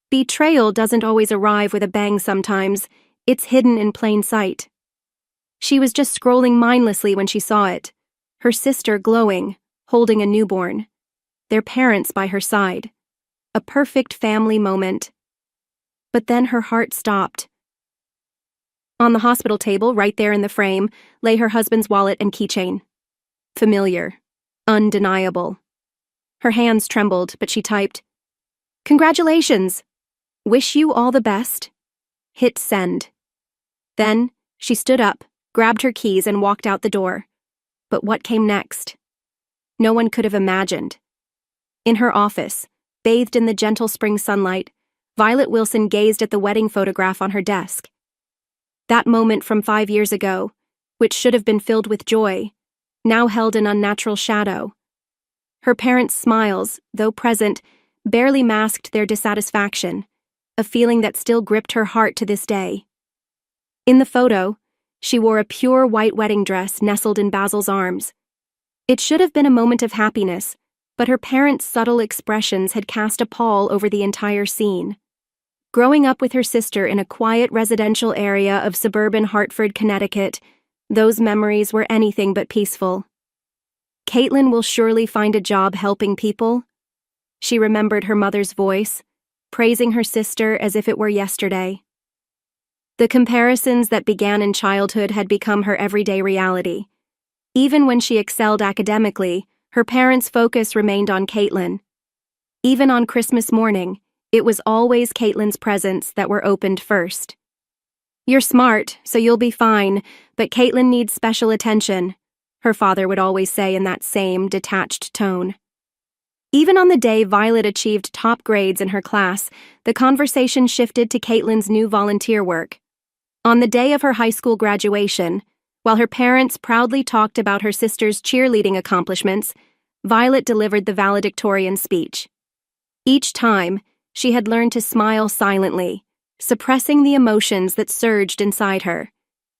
Betrayal doesn't always arrive with a bang sometimes, it's hidden in plain sight. She was just scrolling mindlessly when she saw it, her sister glowing, holding a newborn, their parents by her side. A perfect family moment. But then her heart stopped. On the hospital table, right there in the frame, lay her husband's wallet and keychain. Familiar. Undeniable. Her hands trembled, but she typed, "Congratulations! Wish you all the best." Hit send. Then, she stood up, grabbed her keys and walked out the door. But what came next? No one could have imagined. In her office, bathed in the gentle spring sunlight, Violet Wilson gazed at the wedding photograph on her desk. That moment from 5 years ago, which should have been filled with joy, now held an unnatural shadow. Her parents' smiles, though present, barely masked their dissatisfaction, a feeling that still gripped her heart to this day. In the photo, she wore a pure white wedding dress nestled in Basil's arms. It should have been a moment of happiness, but her parents' subtle expressions had cast a pall over the entire scene. Growing up with her sister in a quiet residential area of suburban Hartford, Connecticut, those memories were anything but peaceful. Caitlin will surely find a job helping people. She remembered her mother's voice, praising her sister as if it were yesterday. The comparisons that began in childhood had become her everyday reality. Even when she excelled academically, her parents' focus remained on Caitlin. Even on Christmas morning, it was always Caitlin's presents that were opened first. "You're smart, so you'll be fine, but Caitlin needs special attention," her father would always say in that same detached tone. Even on the day Violet achieved top grades in her class, the conversation shifted to Caitlin's new volunteer work. On the day of her high school graduation, while her parents proudly talked about her sister's cheerleading accomplishments, Violet delivered the valedictorian speech. Each time, she had learned to smile silently, suppressing the emotions that surged inside her.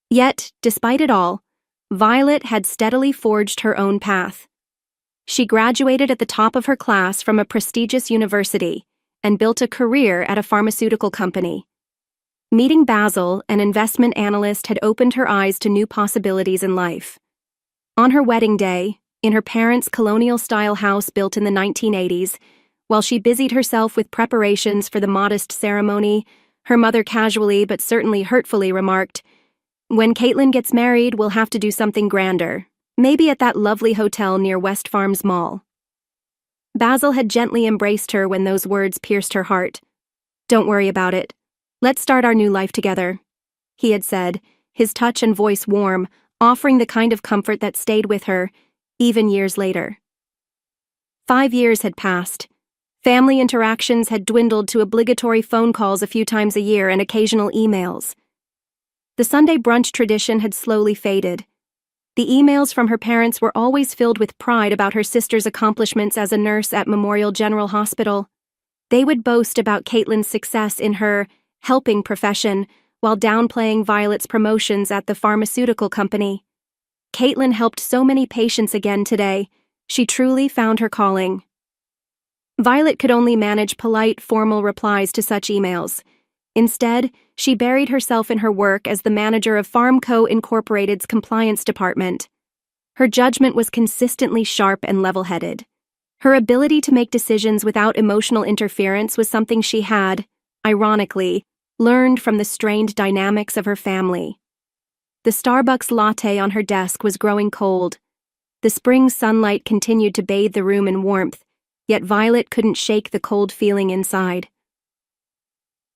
Yet, despite it all, Violet had steadily forged her own path. She graduated at the top of her class from a prestigious university and built a career at a pharmaceutical company. Meeting Basil, an investment analyst, had opened her eyes to new possibilities in life. On her wedding day, in her parents' colonial-style house built in the 1980s, while she busied herself with preparations for the modest ceremony, her mother casually but certainly hurtfully remarked, "When Caitlin gets married, we'll have to do something grander, maybe at that lovely hotel near West Farms Mall." Basil had gently embraced her when those words pierced her heart. "Don't worry about it. Let's start our new life together," he had said, his touch and voice warm, offering the kind of comfort that stayed with her, even years later. 5 years had passed. Family interactions had dwindled to obligatory phone calls a few times a year and occasional emails. The Sunday brunch tradition had slowly faded. The emails from her parents were always filled with pride about her sister's accomplishments as a nurse at Memorial General Hospital. They would boast about Caitlin's success in her helping profession while downplaying Violet's promotions at the pharmaceutical company. Caitlin helped so many patients again today. She truly found her calling. Violet could only manage polite, formal replies to such emails. Instead, she buried herself in her work as the manager of Pharmco Incorporated's compliance department. Her judgment was consistently sharp and level-headed. Her ability to make decisions without emotional interference was something she had, ironically, learned from the strained dynamics of her family. The Starbucks latte on her desk was growing cold. The spring sunlight continued to bathe the room in warmth, yet Violet couldn't shake the cold feeling inside.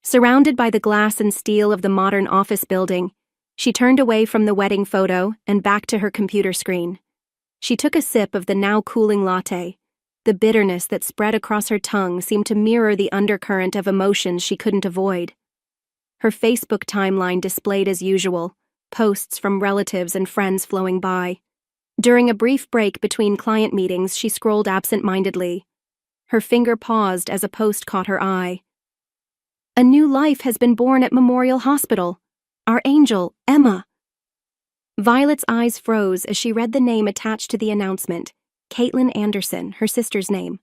Surrounded by the glass and steel of the modern office building, she turned away from the wedding photo and back to her computer screen. She took a sip of the now cooling latte. The bitterness that spread across her tongue seemed to mirror the undercurrent of emotions she couldn't avoid. Her Facebook timeline displayed as usual, posts from relatives and friends flowing by. During a brief break between client meetings, she scrolled absent-mindedly. Her finger paused as a post caught her eye. "A new life has been born at Memorial Hospital. Our angel, Emma." Violet's eyes froze as she read the name attached to the announcement, Caitlin Anderson, her sister's name.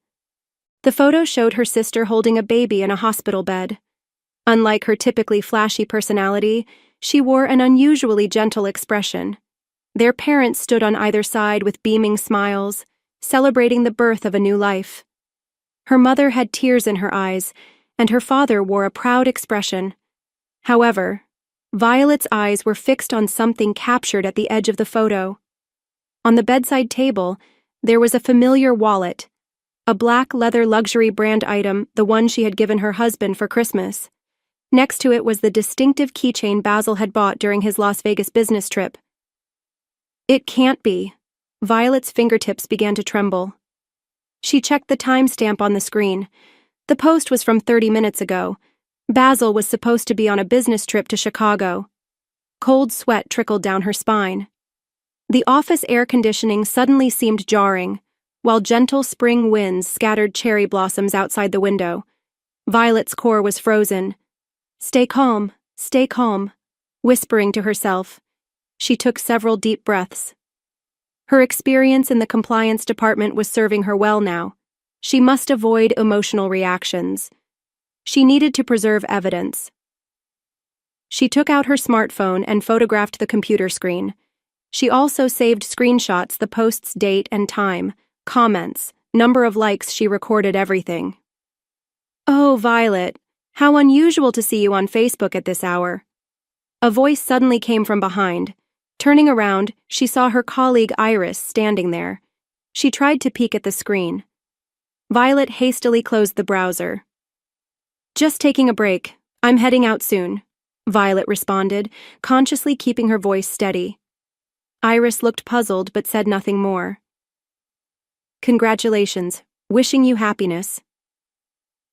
The photo showed her sister holding a baby in a hospital bed. Unlike her typically flashy personality, she wore an unusually gentle expression. Their parents stood on either side with beaming smiles, celebrating the birth of a new life. Her mother had tears in her eyes, and her father wore a proud expression. However, Violet's eyes were fixed on something captured at the edge of the photo. On the bedside table, there was a familiar wallet, a black leather luxury brand item, the one she had given her husband for Christmas. Next to it was the distinctive keychain Basil had bought during his Las Vegas business trip. It can't be. Violet's fingertips began to tremble. She checked the timestamp on the screen. The post was from 30 minutes ago. Basil was supposed to be on a business trip to Chicago. Cold sweat trickled down her spine. The office air conditioning suddenly seemed jarring, while gentle spring winds scattered cherry blossoms outside the window. Violet's core was frozen. Stay calm, whispering to herself. She took several deep breaths. Her experience in the compliance department was serving her well now. She must avoid emotional reactions. She needed to preserve evidence. She took out her smartphone and photographed the computer screen. She also saved screenshots, the post's date and time, comments, number of likes. She recorded everything. "Oh, Violet, how unusual to see you on Facebook at this hour." A voice suddenly came from behind. Turning around, she saw her colleague Iris standing there. She tried to peek at the screen. Violet hastily closed the browser. "Just taking a break. I'm heading out soon," Violet responded, consciously keeping her voice steady. Iris looked puzzled but said nothing more. "Congratulations. Wishing you happiness."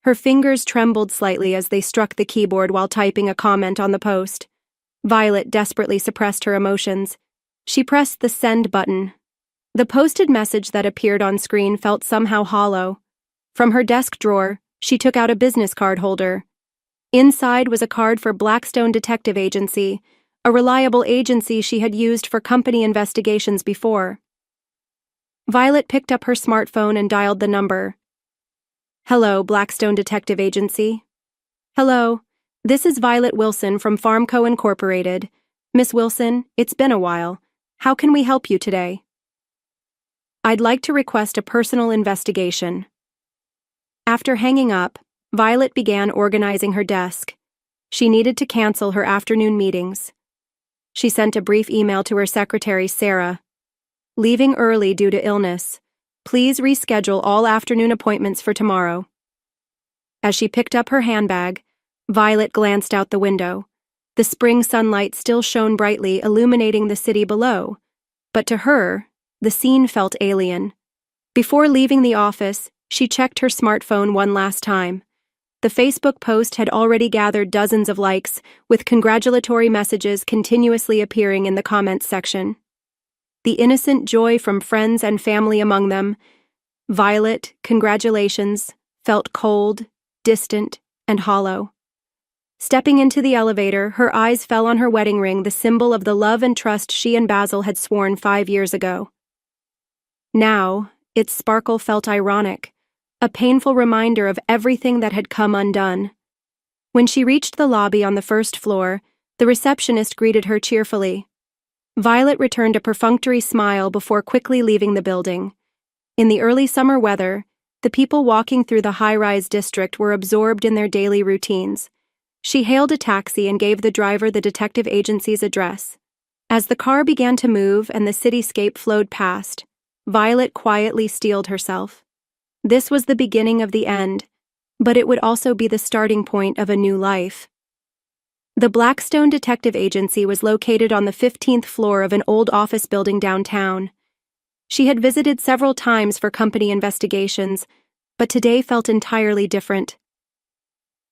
Her fingers trembled slightly as they struck the keyboard while typing a comment on the post. Violet desperately suppressed her emotions. She pressed the send button. The posted message that appeared on screen felt somehow hollow. From her desk drawer, she took out a business card holder. Inside was a card for Blackstone Detective Agency, a reliable agency she had used for company investigations before. Violet picked up her smartphone and dialed the number. "Hello, Blackstone Detective Agency." "Hello. This is Violet Wilson from Farmco Incorporated. Miss Wilson, it's been a while. How can we help you today?" "I'd like to request a personal investigation." After hanging up, Violet began organizing her desk. She needed to cancel her afternoon meetings. She sent a brief email to her secretary, Sarah. "Leaving early due to illness. Please reschedule all afternoon appointments for tomorrow." As she picked up her handbag, Violet glanced out the window. The spring sunlight still shone brightly, illuminating the city below. But to her, the scene felt alien. Before leaving the office, she checked her smartphone one last time. The Facebook post had already gathered dozens of likes, with congratulatory messages continuously appearing in the comments section. The innocent joy from friends and family among them. "Violet, congratulations," felt cold, distant, and hollow. Stepping into the elevator, her eyes fell on her wedding ring, the symbol of the love and trust she and Basil had sworn 5 years ago. Now, its sparkle felt ironic, a painful reminder of everything that had come undone. When she reached the lobby on the first floor, the receptionist greeted her cheerfully. Violet returned a perfunctory smile before quickly leaving the building. In the early summer weather, the people walking through the high-rise district were absorbed in their daily routines. She hailed a taxi and gave the driver the detective agency's address. As the car began to move and the cityscape flowed past, Violet quietly steeled herself. This was the beginning of the end, but it would also be the starting point of a new life. The Blackstone Detective Agency was located on the 15th floor of an old office building downtown. She had visited several times for company investigations, but today felt entirely different.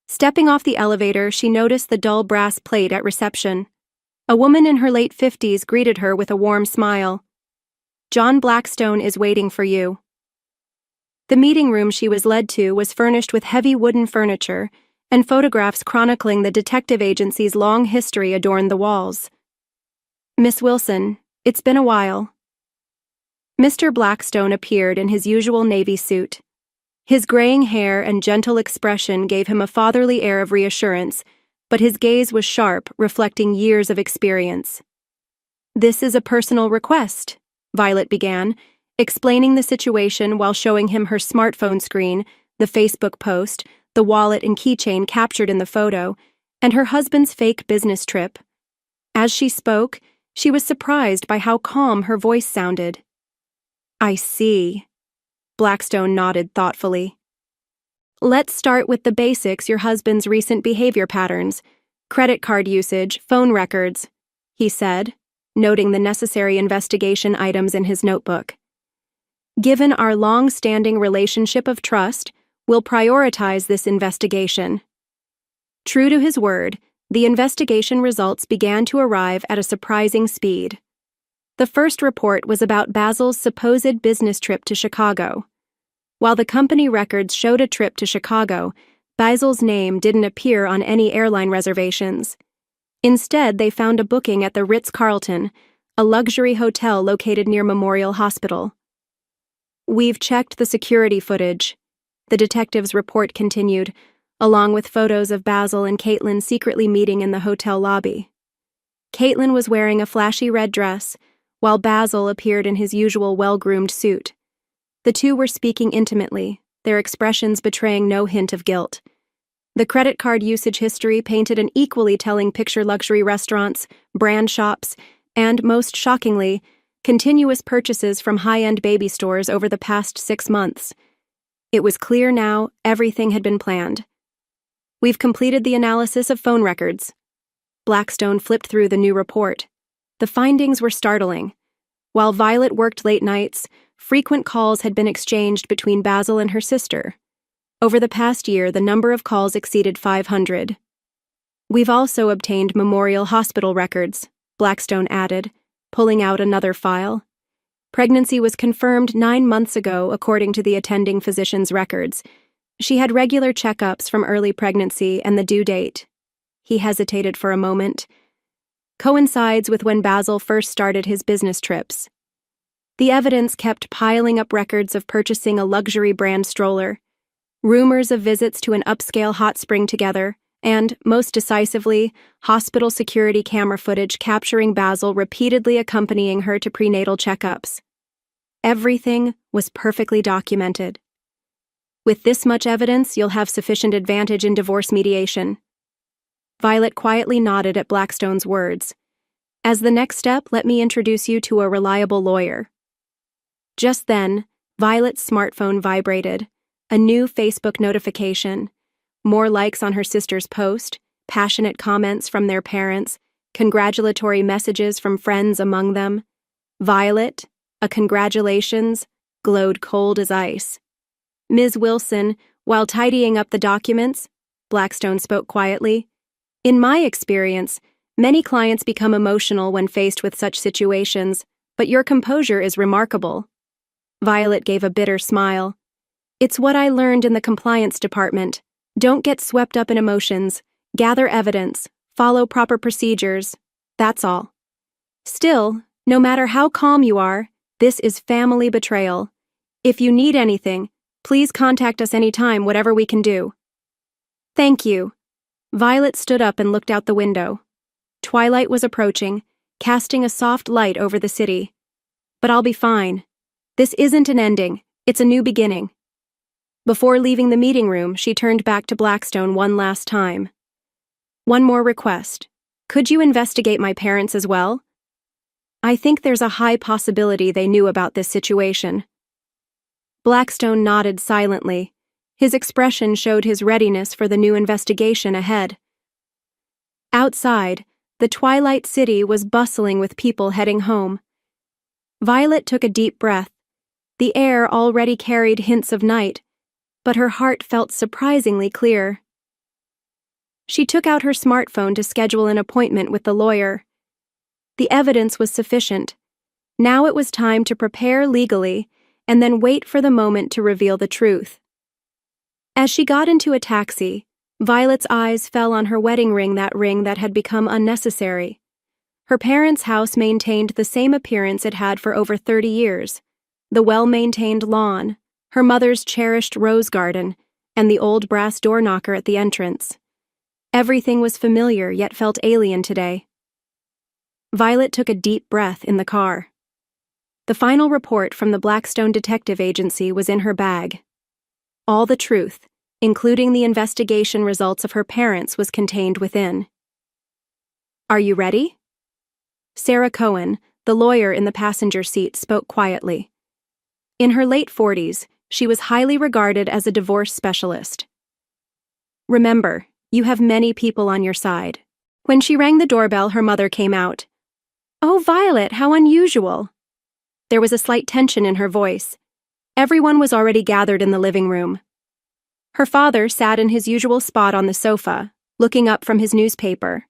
Stepping off the elevator, she noticed the dull brass plate at reception. A woman in her late 50s greeted her with a warm smile. "John Blackstone is waiting for you." The meeting room she was led to was furnished with heavy wooden furniture, and photographs chronicling the detective agency's long history adorned the walls. "Miss Wilson, it's been a while." Mr. Blackstone appeared in his usual navy suit. His graying hair and gentle expression gave him a fatherly air of reassurance, but his gaze was sharp, reflecting years of experience. "This is a personal request," Violet began, explaining the situation while showing him her smartphone screen, the Facebook post, the wallet and keychain captured in the photo, and her husband's fake business trip. As she spoke, she was surprised by how calm her voice sounded. "I see." Blackstone nodded thoughtfully. "Let's start with the basics: your husband's recent behavior patterns, credit card usage, phone records," he said, noting the necessary investigation items in his notebook. "Given our long-standing relationship of trust, we'll prioritize this investigation." True to his word, the investigation results began to arrive at a surprising speed. The first report was about Basil's supposed business trip to Chicago. While the company records showed a trip to Chicago, Basil's name didn't appear on any airline reservations. Instead, they found a booking at the Ritz-Carlton, a luxury hotel located near Memorial Hospital. "We've checked the security footage," the detective's report continued, along with photos of Basil and Caitlin secretly meeting in the hotel lobby. Caitlin was wearing a flashy red dress, while Basil appeared in his usual well-groomed suit. The two were speaking intimately, their expressions betraying no hint of guilt. The credit card usage history painted an equally telling picture: luxury restaurants, brand shops, and, most shockingly, continuous purchases from high-end baby stores over the past 6 months. It was clear now everything had been planned. "We've completed the analysis of phone records." Blackstone flipped through the new report. The findings were startling. While Violet worked late nights, frequent calls had been exchanged between Basil and her sister. Over the past year, the number of calls exceeded 500. "We've also obtained Memorial Hospital records," Blackstone added, pulling out another file. Pregnancy was confirmed 9 months ago, according to the attending physician's records. She had regular checkups from early pregnancy, and the due date, he hesitated for a moment, coincides with when Basil first started his business trips. The evidence kept piling up: records of purchasing a luxury brand stroller, rumors of visits to an upscale hot spring together, and, most decisively, hospital security camera footage capturing Basil repeatedly accompanying her to prenatal checkups. Everything was perfectly documented. "With this much evidence, you'll have sufficient advantage in divorce mediation." Violet quietly nodded at Blackstone's words. "As the next step, let me introduce you to a reliable lawyer." Just then, Violet's smartphone vibrated. A new Facebook notification. More likes on her sister's post, passionate comments from their parents, congratulatory messages from friends among them. Violet, a congratulations, glowed cold as ice. "Ms. Wilson, while tidying up the documents," Blackstone spoke quietly, "in my experience, many clients become emotional when faced with such situations, but your composure is remarkable." Violet gave a bitter smile. "It's what I learned in the compliance department. Don't get swept up in emotions, gather evidence, follow proper procedures, that's all. Still, no matter how calm you are, this is family betrayal. If you need anything, please contact us anytime, whatever we can do." "Thank you." Violet stood up and looked out the window. Twilight was approaching, casting a soft light over the city. "But I'll be fine. This isn't an ending, it's a new beginning." Before leaving the meeting room, she turned back to Blackstone one last time. "One more request. Could you investigate my parents as well? I think there's a high possibility they knew about this situation." Blackstone nodded silently. His expression showed his readiness for the new investigation ahead. Outside, the twilight city was bustling with people heading home. Violet took a deep breath. The air already carried hints of night, but her heart felt surprisingly clear. She took out her smartphone to schedule an appointment with the lawyer. The evidence was sufficient. Now it was time to prepare legally and then wait for the moment to reveal the truth. As she got into a taxi, Violet's eyes fell on her wedding ring that had become unnecessary. Her parents' house maintained the same appearance it had for over 30 years. The well-maintained lawn, her mother's cherished rose garden, and the old brass door knocker at the entrance. Everything was familiar yet felt alien today. Violet took a deep breath in the car. The final report from the Blackstone Detective Agency was in her bag. All the truth, including the investigation results of her parents, was contained within. "Are you ready?" Sarah Cohen, the lawyer in the passenger seat, spoke quietly. In her late 40s, she was highly regarded as a divorce specialist. "Remember, you have many people on your side." When she rang the doorbell, her mother came out. "Oh, Violet, how unusual." There was a slight tension in her voice. Everyone was already gathered in the living room. Her father sat in his usual spot on the sofa, looking up from his newspaper.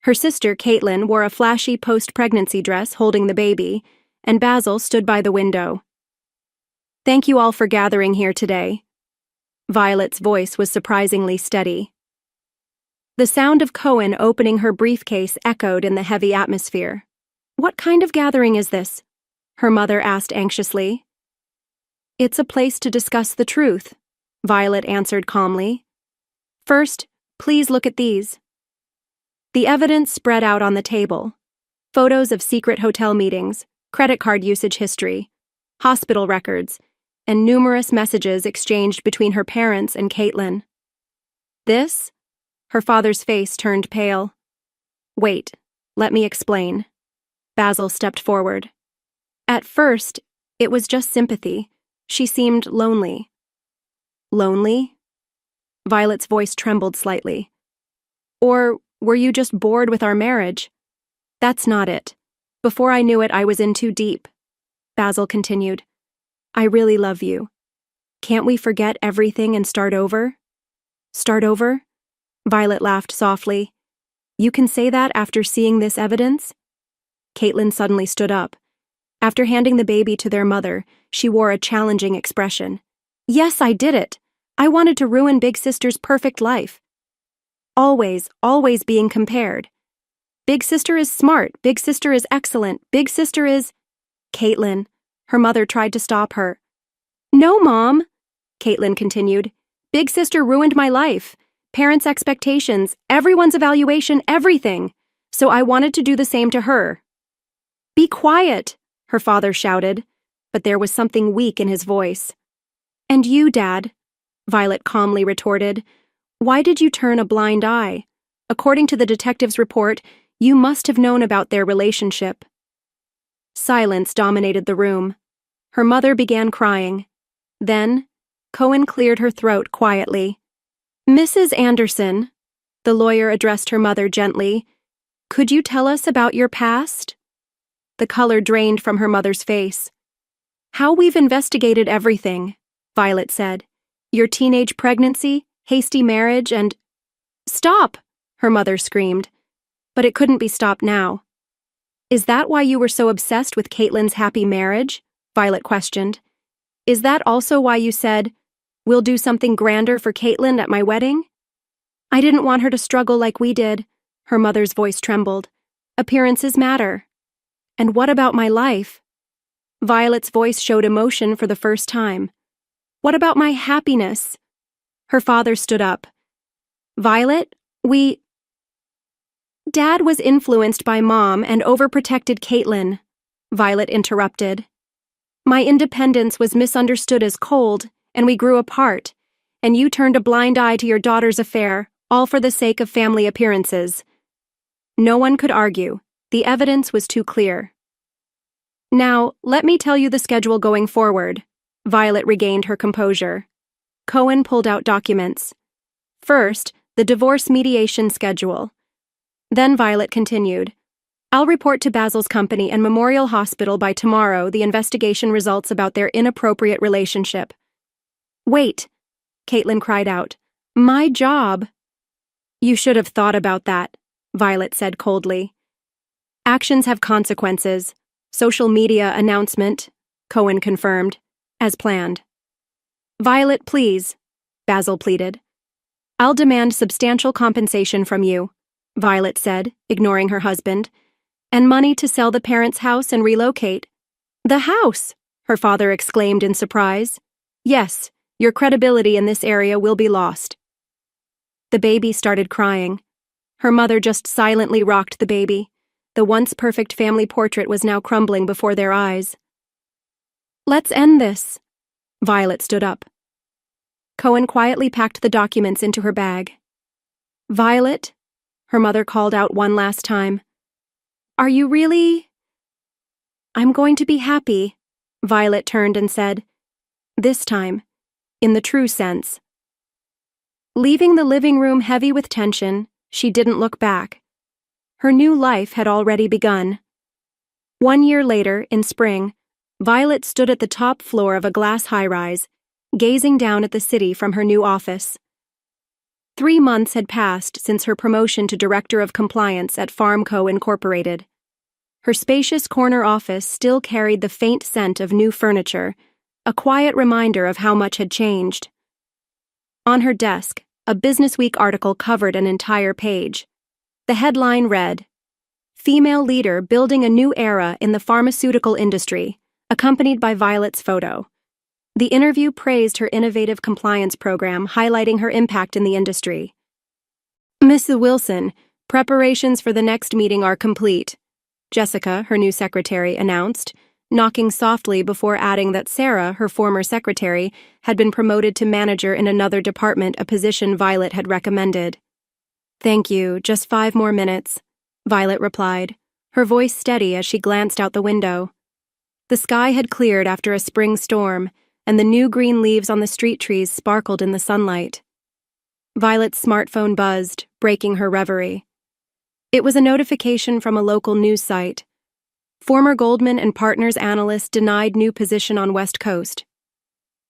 Her sister, Caitlin, wore a flashy post-pregnancy dress holding the baby, and Basil stood by the window. "Thank you all for gathering here today." Violet's voice was surprisingly steady. The sound of Cohen opening her briefcase echoed in the heavy atmosphere. "What kind of gathering is this?" her mother asked anxiously. "It's a place to discuss the truth," Violet answered calmly. "First, please look at these." The evidence spread out on the table. Photos of secret hotel meetings, credit card usage history, hospital records, and numerous messages exchanged between her parents and Caitlin. "This?" Her father's face turned pale. "Wait, let me explain." Basil stepped forward. At first, it was just sympathy. She seemed lonely. "Lonely?" Violet's voice trembled slightly. "Or were you just bored with our marriage?" "That's not it. Before I knew it, I was in too deep." Basil continued. "I really love you. Can't we forget everything and start over?" "Start over?" Violet laughed softly. "You can say that after seeing this evidence?" Caitlin suddenly stood up. After handing the baby to their mother, she wore a challenging expression. "Yes, I did it. I wanted to ruin Big Sister's perfect life. Always, always being compared. Big Sister is smart, Big Sister is excellent, Big Sister is—" "Caitlin," her mother tried to stop her. "No, Mom," Caitlin continued. "Big Sister ruined my life. Parents' expectations, everyone's evaluation, everything. So I wanted to do the same to her." "Be quiet," her father shouted, but there was something weak in his voice. "And you, Dad," Violet calmly retorted, "why did you turn a blind eye? According to the detective's report, you must have known about their relationship." Silence dominated the room. Her mother began crying. Then, Cohen cleared her throat quietly. "Mrs. Anderson," the lawyer addressed her mother gently, "could you tell us about your past?" The color drained from her mother's face. "How we've investigated everything," Violet said. "Your teenage pregnancy, hasty marriage, and—" "Stop!" her mother screamed. But it couldn't be stopped now. "Is that why you were so obsessed with Caitlin's happy marriage?" Violet questioned. "Is that also why you said, 'We'll do something grander for Caitlin at my wedding'?" "I didn't want her to struggle like we did," her mother's voice trembled. "Appearances matter." "And what about my life?" Violet's voice showed emotion for the first time. "What about my happiness?" Her father stood up. "Violet, Dad was influenced by Mom and overprotected Caitlin," Violet interrupted. "My independence was misunderstood as cold, and we grew apart, and you turned a blind eye to your daughter's affair, all for the sake of family appearances." No one could argue. The evidence was too clear. "Now, let me tell you the schedule going forward." Violet regained her composure. Cohen pulled out documents. First, the divorce mediation schedule. Then Violet continued. "I'll report to Basil's company and Memorial Hospital by tomorrow the investigation results about their inappropriate relationship." "Wait," Caitlin cried out. "My job." "You should have thought about that," Violet said coldly. "Actions have consequences. Social media announcement," Cohen confirmed, "as planned." "Violet, please," Basil pleaded. "I'll demand substantial compensation from you," Violet said, ignoring her husband, "and money to sell the parents' house and relocate." "The house!" her father exclaimed in surprise. Yes, your credibility in this area will be lost. The baby started crying. Her mother just silently rocked the baby. The once perfect family portrait was now crumbling before their eyes. Let's end this. Violet stood up. Cohen quietly packed the documents into her bag. Violet, her mother called out one last time. Are you really? I'm going to be happy, Violet turned and said. This time, in the true sense. Leaving the living room heavy with tension, she didn't look back. Her new life had already begun. 1 year later, in spring, Violet stood at the top floor of a glass high-rise, gazing down at the city from her new office. 3 months had passed since her promotion to Director of Compliance at Farmco Incorporated. Her spacious corner office still carried the faint scent of new furniture, a quiet reminder of how much had changed. On her desk, a Business Week article covered an entire page. The headline read, Female Leader Building a New Era in the Pharmaceutical Industry, accompanied by Violet's photo. The interview praised her innovative compliance program, highlighting her impact in the industry. Mrs. Wilson, preparations for the next meeting are complete, Jessica, her new secretary, announced, knocking softly before adding that Sarah, her former secretary, had been promoted to manager in another department, a position Violet had recommended. Thank you, just 5 more minutes, Violet replied, her voice steady as she glanced out the window. The sky had cleared after a spring storm, and the new green leaves on the street trees sparkled in the sunlight. Violet's smartphone buzzed, breaking her reverie. It was a notification from a local news site. Former Goldman and Partners analyst denied new position on West Coast.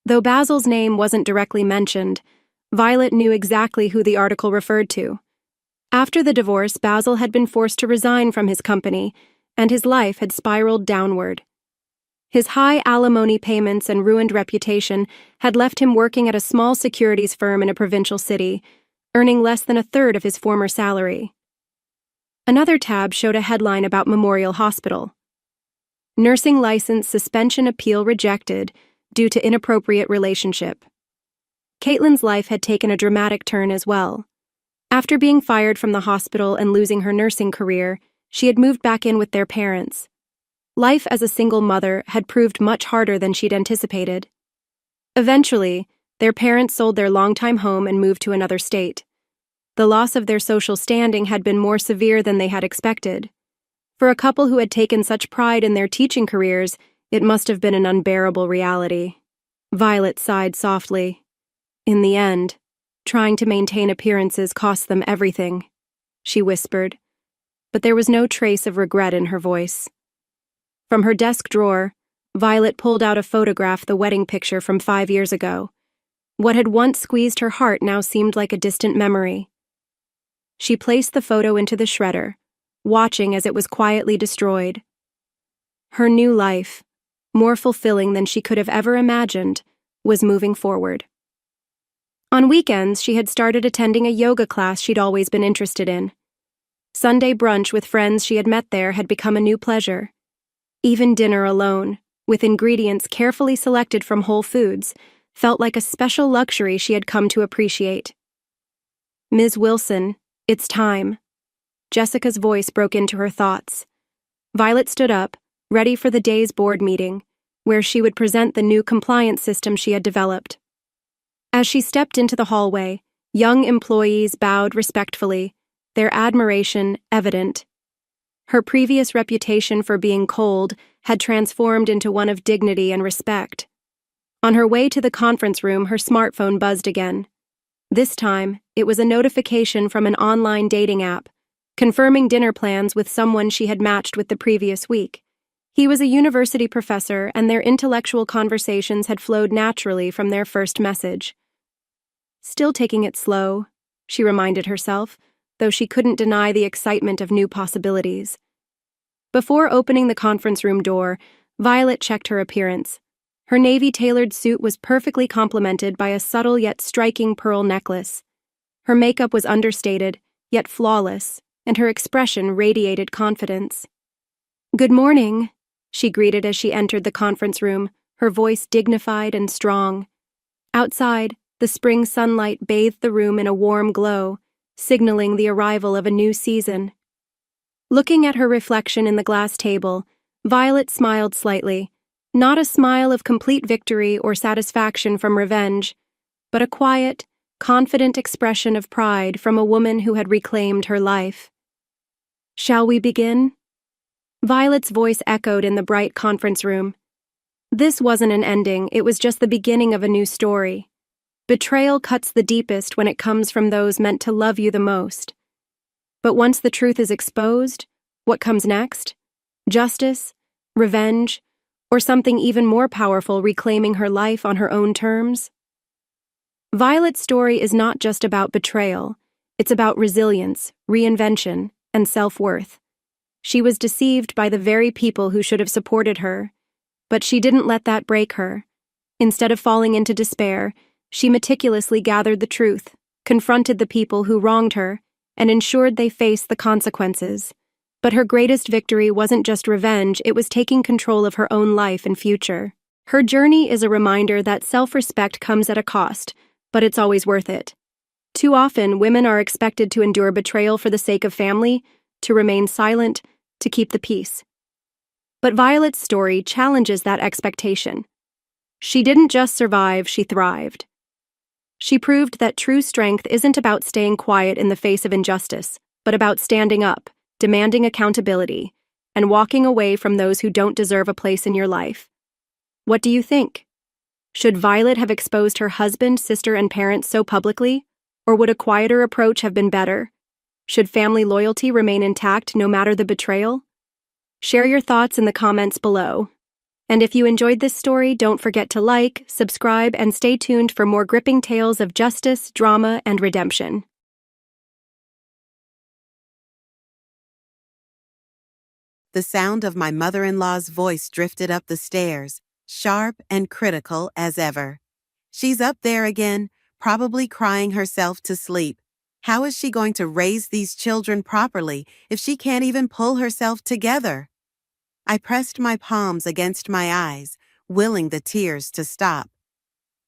Though Basil's name wasn't directly mentioned, Violet knew exactly who the article referred to. After the divorce, Basil had been forced to resign from his company, and his life had spiraled downward. His high alimony payments and ruined reputation had left him working at a small securities firm in a provincial city, earning less than 1/3 of his former salary. Another tab showed a headline about Memorial Hospital. Nursing license suspension appeal rejected due to inappropriate relationship. Caitlin's life had taken a dramatic turn as well. After being fired from the hospital and losing her nursing career, she had moved back in with their parents. Life as a single mother had proved much harder than she'd anticipated. Eventually, their parents sold their longtime home and moved to another state. The loss of their social standing had been more severe than they had expected. For a couple who had taken such pride in their teaching careers, it must have been an unbearable reality. Violet sighed softly. In the end, trying to maintain appearances cost them everything, she whispered, but there was no trace of regret in her voice. From her desk drawer, Violet pulled out a photograph, the wedding picture from 5 years ago. What had once squeezed her heart now seemed like a distant memory. She placed the photo into the shredder, watching as it was quietly destroyed. Her new life, more fulfilling than she could have ever imagined, was moving forward. On weekends, she had started attending a yoga class she'd always been interested in. Sunday brunch with friends she had met there had become a new pleasure. Even dinner alone, with ingredients carefully selected from Whole Foods, felt like a special luxury she had come to appreciate. Ms. Wilson, it's time. Jessica's voice broke into her thoughts. Violet stood up, ready for the day's board meeting, where she would present the new compliance system she had developed. As she stepped into the hallway, young employees bowed respectfully, their admiration evident. Her previous reputation for being cold had transformed into one of dignity and respect. On her way to the conference room, her smartphone buzzed again. This time, it was a notification from an online dating app, confirming dinner plans with someone she had matched with the previous week. He was a university professor, and their intellectual conversations had flowed naturally from their first message. Still taking it slow, she reminded herself, though she couldn't deny the excitement of new possibilities. Before opening the conference room door, Violet checked her appearance. Her navy-tailored suit was perfectly complemented by a subtle yet striking pearl necklace. Her makeup was understated, yet flawless, and her expression radiated confidence. "Good morning," she greeted as she entered the conference room, her voice dignified and strong. Outside, the spring sunlight bathed the room in a warm glow, signaling the arrival of a new season. Looking at her reflection in the glass table, Violet smiled slightly, not a smile of complete victory or satisfaction from revenge, but a quiet, confident expression of pride from a woman who had reclaimed her life. "Shall we begin?" Violet's voice echoed in the bright conference room. This wasn't an ending, it was just the beginning of a new story. Betrayal cuts the deepest when it comes from those meant to love you the most. But once the truth is exposed, what comes next? Justice? Revenge? Or something even more powerful, reclaiming her life on her own terms? Violet's story is not just about betrayal, it's about resilience, reinvention, and self-worth. She was deceived by the very people who should have supported her, but she didn't let that break her. Instead of falling into despair, she meticulously gathered the truth, confronted the people who wronged her, and ensured they faced the consequences. But her greatest victory wasn't just revenge, it was taking control of her own life and future. Her journey is a reminder that self-respect comes at a cost, but it's always worth it. Too often, women are expected to endure betrayal for the sake of family, to remain silent, to keep the peace. But Violet's story challenges that expectation. She didn't just survive, she thrived. She proved that true strength isn't about staying quiet in the face of injustice, but about standing up, demanding accountability, and walking away from those who don't deserve a place in your life. What do you think? Should Violet have exposed her husband, sister, and parents so publicly? Or would a quieter approach have been better? Should family loyalty remain intact no matter the betrayal? Share your thoughts in the comments below. And if you enjoyed this story, don't forget to like, subscribe, and stay tuned for more gripping tales of justice, drama, and redemption. The sound of my mother-in-law's voice drifted up the stairs, sharp and critical as ever. She's up there again, probably crying herself to sleep. How is she going to raise these children properly if she can't even pull herself together? I pressed my palms against my eyes, willing the tears to stop.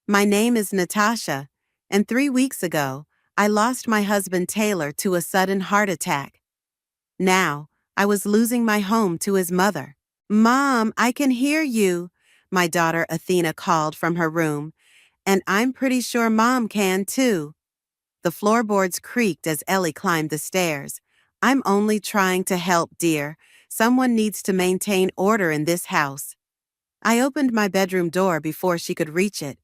My name is Natasha, and 3 weeks ago, I lost my husband Taylor to a sudden heart attack. Now, I was losing my home to his mother. "Mom, I can hear you," my daughter Athena called from her room, "and I'm pretty sure Mom can too." The floorboards creaked as Ellie climbed the stairs. "I'm only trying to help, dear. Someone needs to maintain order in this house." I opened my bedroom door before she could reach it.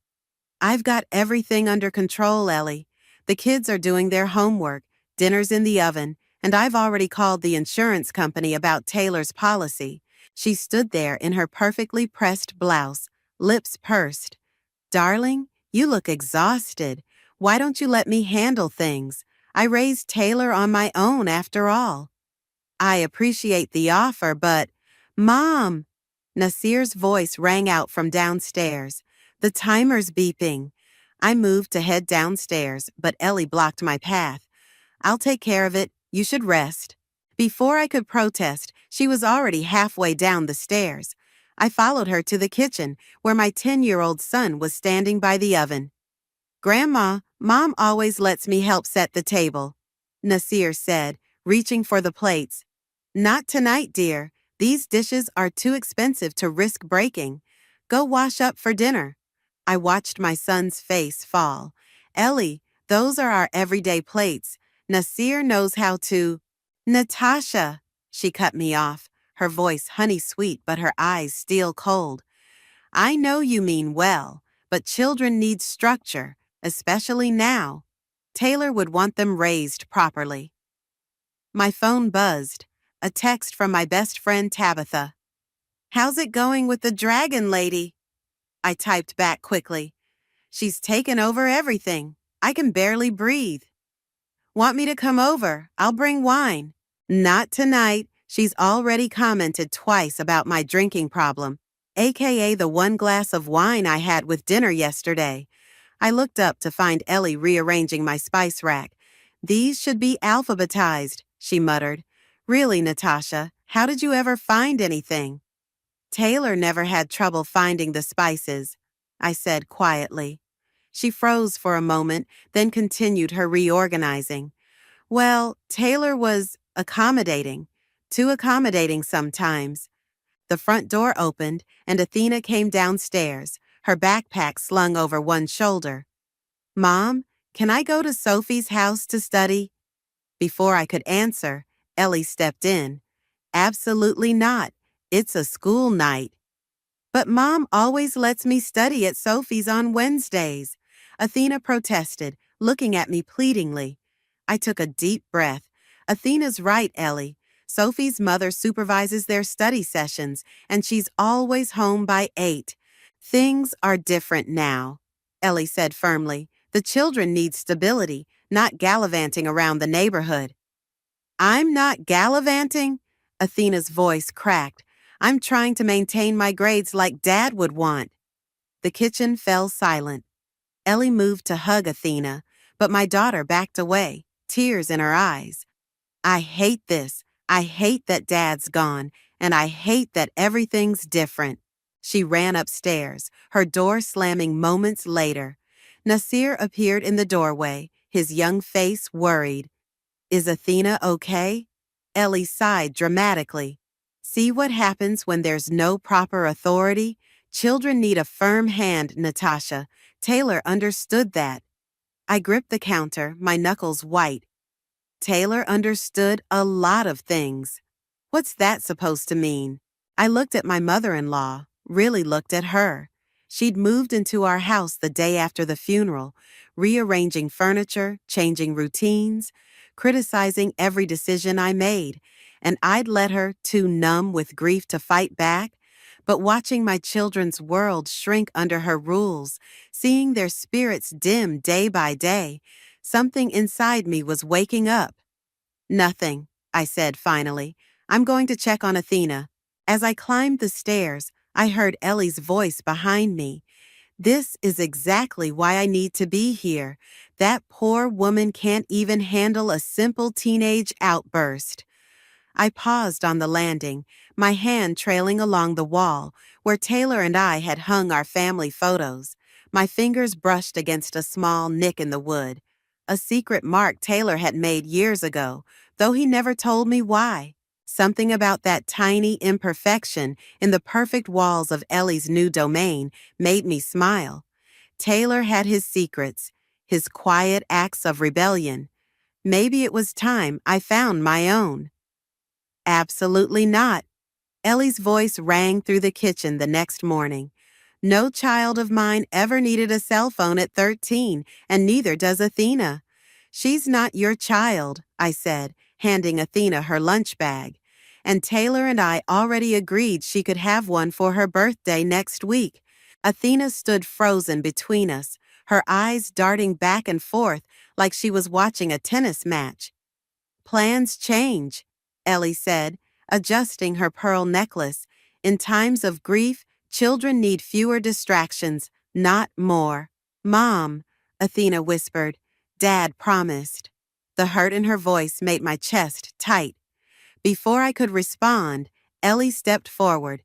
"I've got everything under control, Ellie. The kids are doing their homework, dinner's in the oven, and I've already called the insurance company about Taylor's policy." She stood there in her perfectly pressed blouse, lips pursed. "Darling, you look exhausted. Why don't you let me handle things? I raised Taylor on my own after all." "I appreciate the offer, but—" "Mom!" Nasir's voice rang out from downstairs. "The timer's beeping." I moved to head downstairs, but Ellie blocked my path. "I'll take care of it. You should rest." Before I could protest, she was already halfway down the stairs. I followed her to the kitchen, where my 10-year-old son was standing by the oven. "Grandma, Mom always lets me help set the table," Nasir said, reaching for the plates. "Not tonight, dear. These dishes are too expensive to risk breaking. Go wash up for dinner." I watched my son's face fall. "Ellie, those are our everyday plates. Nasir knows how to—" "Natasha," she cut me off, her voice honey-sweet but her eyes steel-cold. "I know you mean well, but children need structure, especially now. Taylor would want them raised properly." My phone buzzed, a text from my best friend Tabitha. "How's it going with the dragon lady?" I typed back quickly. "She's taken over everything. I can barely breathe." "Want me to come over? I'll bring wine." "Not tonight. She's already commented twice about my drinking problem, aka the one glass of wine I had with dinner yesterday." I looked up to find Ellie rearranging my spice rack. "These should be alphabetized," she muttered. "Really, Natasha, how did you ever find anything?" "Taylor never had trouble finding the spices," I said quietly. She froze for a moment, then continued her reorganizing. Well, Taylor was accommodating. Too accommodating sometimes. The front door opened, and Athena came downstairs, her backpack slung over one shoulder. Mom, can I go to Sophie's house to study? Before I could answer, Ellie stepped in. Absolutely not. It's a school night. But Mom always lets me study at Sophie's on Wednesdays. Athena protested, looking at me pleadingly. I took a deep breath. Athena's right, Ellie. Sophie's mother supervises their study sessions, and she's always home by 8. Things are different now, Ellie said firmly. The children need stability, not gallivanting around the neighborhood. I'm not gallivanting? Athena's voice cracked. I'm trying to maintain my grades like Dad would want. The kitchen fell silent. Ellie moved to hug Athena, but my daughter backed away, tears in her eyes. I hate this. I hate that Dad's gone, and I hate that everything's different. She ran upstairs, her door slamming moments later. Nasir appeared in the doorway, his young face worried. Is Athena okay? Ellie sighed dramatically. See what happens when there's no proper authority? Children need a firm hand, Natasha. Taylor understood that. I gripped the counter, my knuckles white. Taylor understood a lot of things. What's that supposed to mean? I looked at my mother-in-law, really looked at her. She'd moved into our house the day after the funeral, rearranging furniture, changing routines, criticizing every decision I made, and I'd let her, too numb with grief to fight back. But watching my children's world shrink under her rules, seeing their spirits dim day by day, something inside me was waking up. Nothing, I said finally. I'm going to check on Athena. As I climbed the stairs, I heard Ellie's voice behind me. This is exactly why I need to be here. That poor woman can't even handle a simple teenage outburst. I paused on the landing, my hand trailing along the wall where Taylor and I had hung our family photos. My fingers brushed against a small nick in the wood, a secret mark Taylor had made years ago, though he never told me why. Something about that tiny imperfection in the perfect walls of Ellie's new domain made me smile. Taylor had his secrets, his quiet acts of rebellion. Maybe it was time I found my own. Absolutely not. Ellie's voice rang through the kitchen the next morning. No child of mine ever needed a cell phone at 13, and neither does Athena. She's not your child, I said, handing Athena her lunch bag. And Taylor and I already agreed she could have one for her birthday next week. Athena stood frozen between us, her eyes darting back and forth like she was watching a tennis match. Plans change, Ellie said, adjusting her pearl necklace. In times of grief, children need fewer distractions, not more. Mom, Athena whispered. Dad promised. The hurt in her voice made my chest tight. Before I could respond, Ellie stepped forward.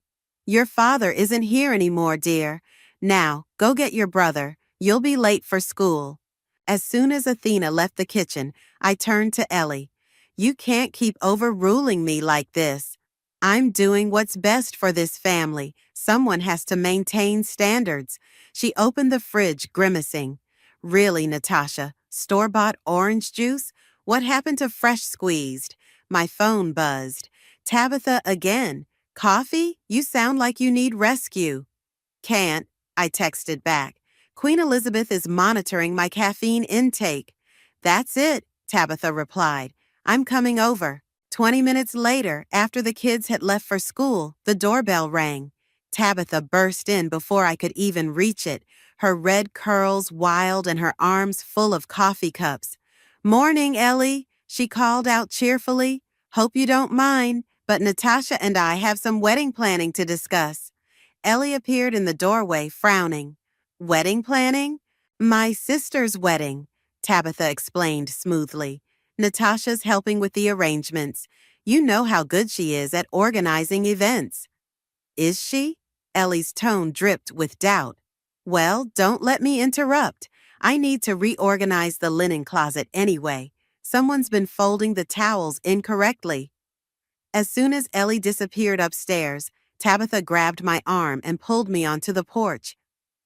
Your father isn't here anymore, dear. Now, go get your brother. You'll be late for school. As soon as Athena left the kitchen, I turned to Ellie. You can't keep overruling me like this. I'm doing what's best for this family. Someone has to maintain standards. She opened the fridge, grimacing. Really, Natasha, store-bought orange juice? What happened to fresh squeezed? My phone buzzed. Tabitha again. Coffee? You sound like you need rescue. Can't, I texted back. Queen Elizabeth is monitoring my caffeine intake. That's it, Tabitha replied. I'm coming over. 20 minutes later, after the kids had left for school, the doorbell rang. Tabitha burst in before I could even reach it, her red curls wild and her arms full of coffee cups. Morning, Ellie, she called out cheerfully. Hope you don't mind, but Natasha and I have some wedding planning to discuss. Ellie appeared in the doorway, frowning. Wedding planning? My sister's wedding, Tabitha explained smoothly. Natasha's helping with the arrangements. You know how good she is at organizing events. Is she? Ellie's tone dripped with doubt. Well, don't let me interrupt. I need to reorganize the linen closet anyway. Someone's been folding the towels incorrectly. As soon as Ellie disappeared upstairs, Tabitha grabbed my arm and pulled me onto the porch.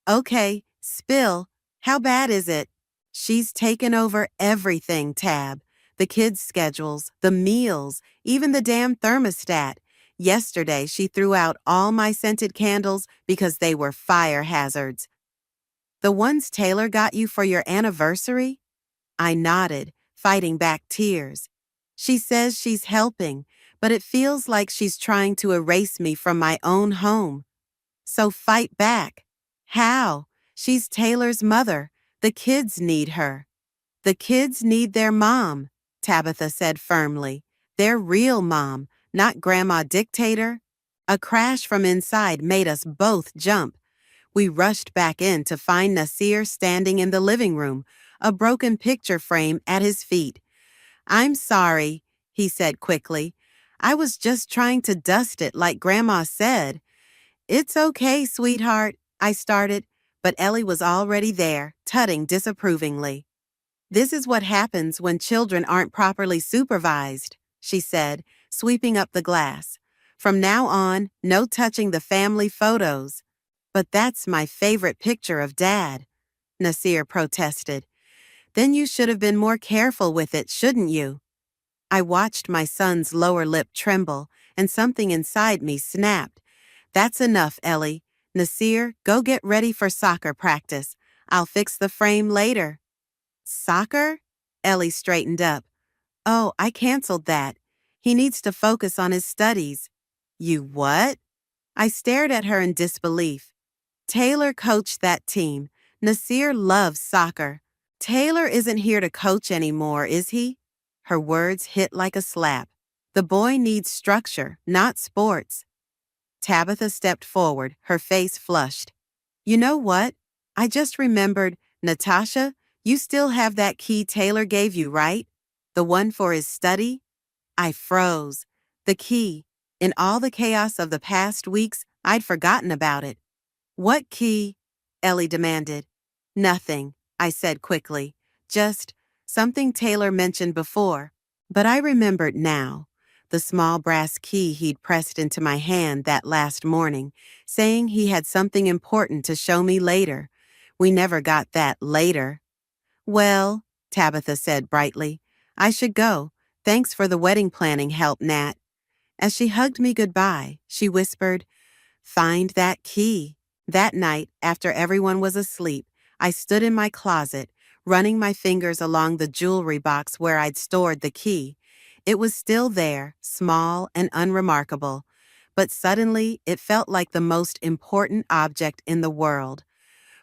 Okay, spill. How bad is it? She's taken over everything, Tab. The kids' schedules, the meals, even the damn thermostat. Yesterday, she threw out all my scented candles because they were fire hazards. The ones Taylor got you for your anniversary? I nodded, fighting back tears. She says she's helping, but it feels like she's trying to erase me from my own home. So fight back. How? She's Taylor's mother. The kids need her. The kids need their mom, Tabitha said firmly. Their real mom, not Grandma Dictator. A crash from inside made us both jump. We rushed back in to find Nasir standing in the living room, a broken picture frame at his feet. I'm sorry, he said quickly. I was just trying to dust it like Grandma said. It's okay, sweetheart, I started, but Ellie was already there, tutting disapprovingly. This is what happens when children aren't properly supervised, she said, sweeping up the glass. From now on, no touching the family photos. But that's my favorite picture of Dad, Nasir protested. Then you should have been more careful with it, shouldn't you? I watched my son's lower lip tremble, and something inside me snapped. That's enough, Ellie. Nasir, go get ready for soccer practice. I'll fix the frame later. Soccer? Ellie straightened up. Oh, I canceled that. He needs to focus on his studies. You what? I stared at her in disbelief. Taylor coached that team. Nasir loves soccer. Taylor isn't here to coach anymore, is he? Her words hit like a slap. The boy needs structure, not sports. Tabitha stepped forward, her face flushed. You know what? I just remembered, Natasha, you still have that key Taylor gave you, right? The one for his study? I froze. The key. In all the chaos of the past weeks, I'd forgotten about it. What key? Ellie demanded. Nothing, I said quickly. Just something Taylor mentioned before. But I remembered now. The small brass key he'd pressed into my hand that last morning, saying he had something important to show me later. We never got that later. Well, Tabitha said brightly, I should go. Thanks for the wedding planning help, Nat. As she hugged me goodbye, she whispered, Find that key. That night, after everyone was asleep, I stood in my closet, running my fingers along the jewelry box where I'd stored the key. It was still there, small and unremarkable, but suddenly it felt like the most important object in the world.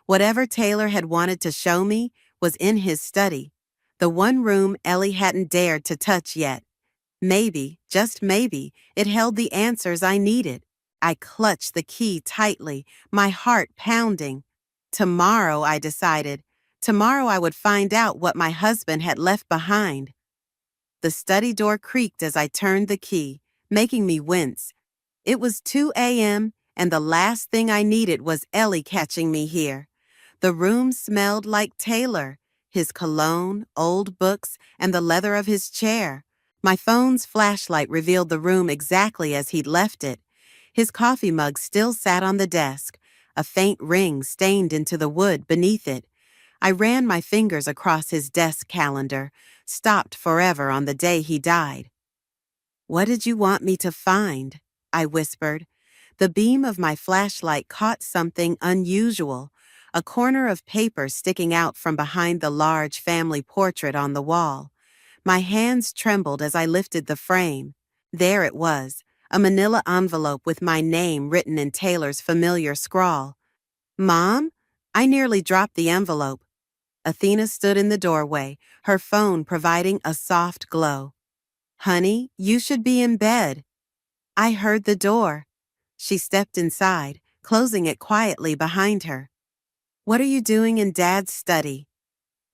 Whatever Taylor had wanted to show me was in his study, the one room Ellie hadn't dared to touch yet. Maybe, just maybe, it held the answers I needed. I clutched the key tightly, my heart pounding. Tomorrow, I decided. Tomorrow I would find out what my husband had left behind. The study door creaked as I turned the key, making me wince. It was 2 a.m., and the last thing I needed was Ellie catching me here. The room smelled like Taylor, his cologne, old books, and the leather of his chair. My phone's flashlight revealed the room exactly as he'd left it. His coffee mug still sat on the desk, a faint ring stained into the wood beneath it. I ran my fingers across his desk calendar, stopped forever on the day he died. What did you want me to find? I whispered. The beam of my flashlight caught something unusual, a corner of paper sticking out from behind the large family portrait on the wall. My hands trembled as I lifted the frame. There it was, a manila envelope with my name written in Taylor's familiar scrawl. Mom? I nearly dropped the envelope. Athena stood in the doorway, her phone providing a soft glow. Honey, you should be in bed. I heard the door. She stepped inside, closing it quietly behind her. What are you doing in Dad's study?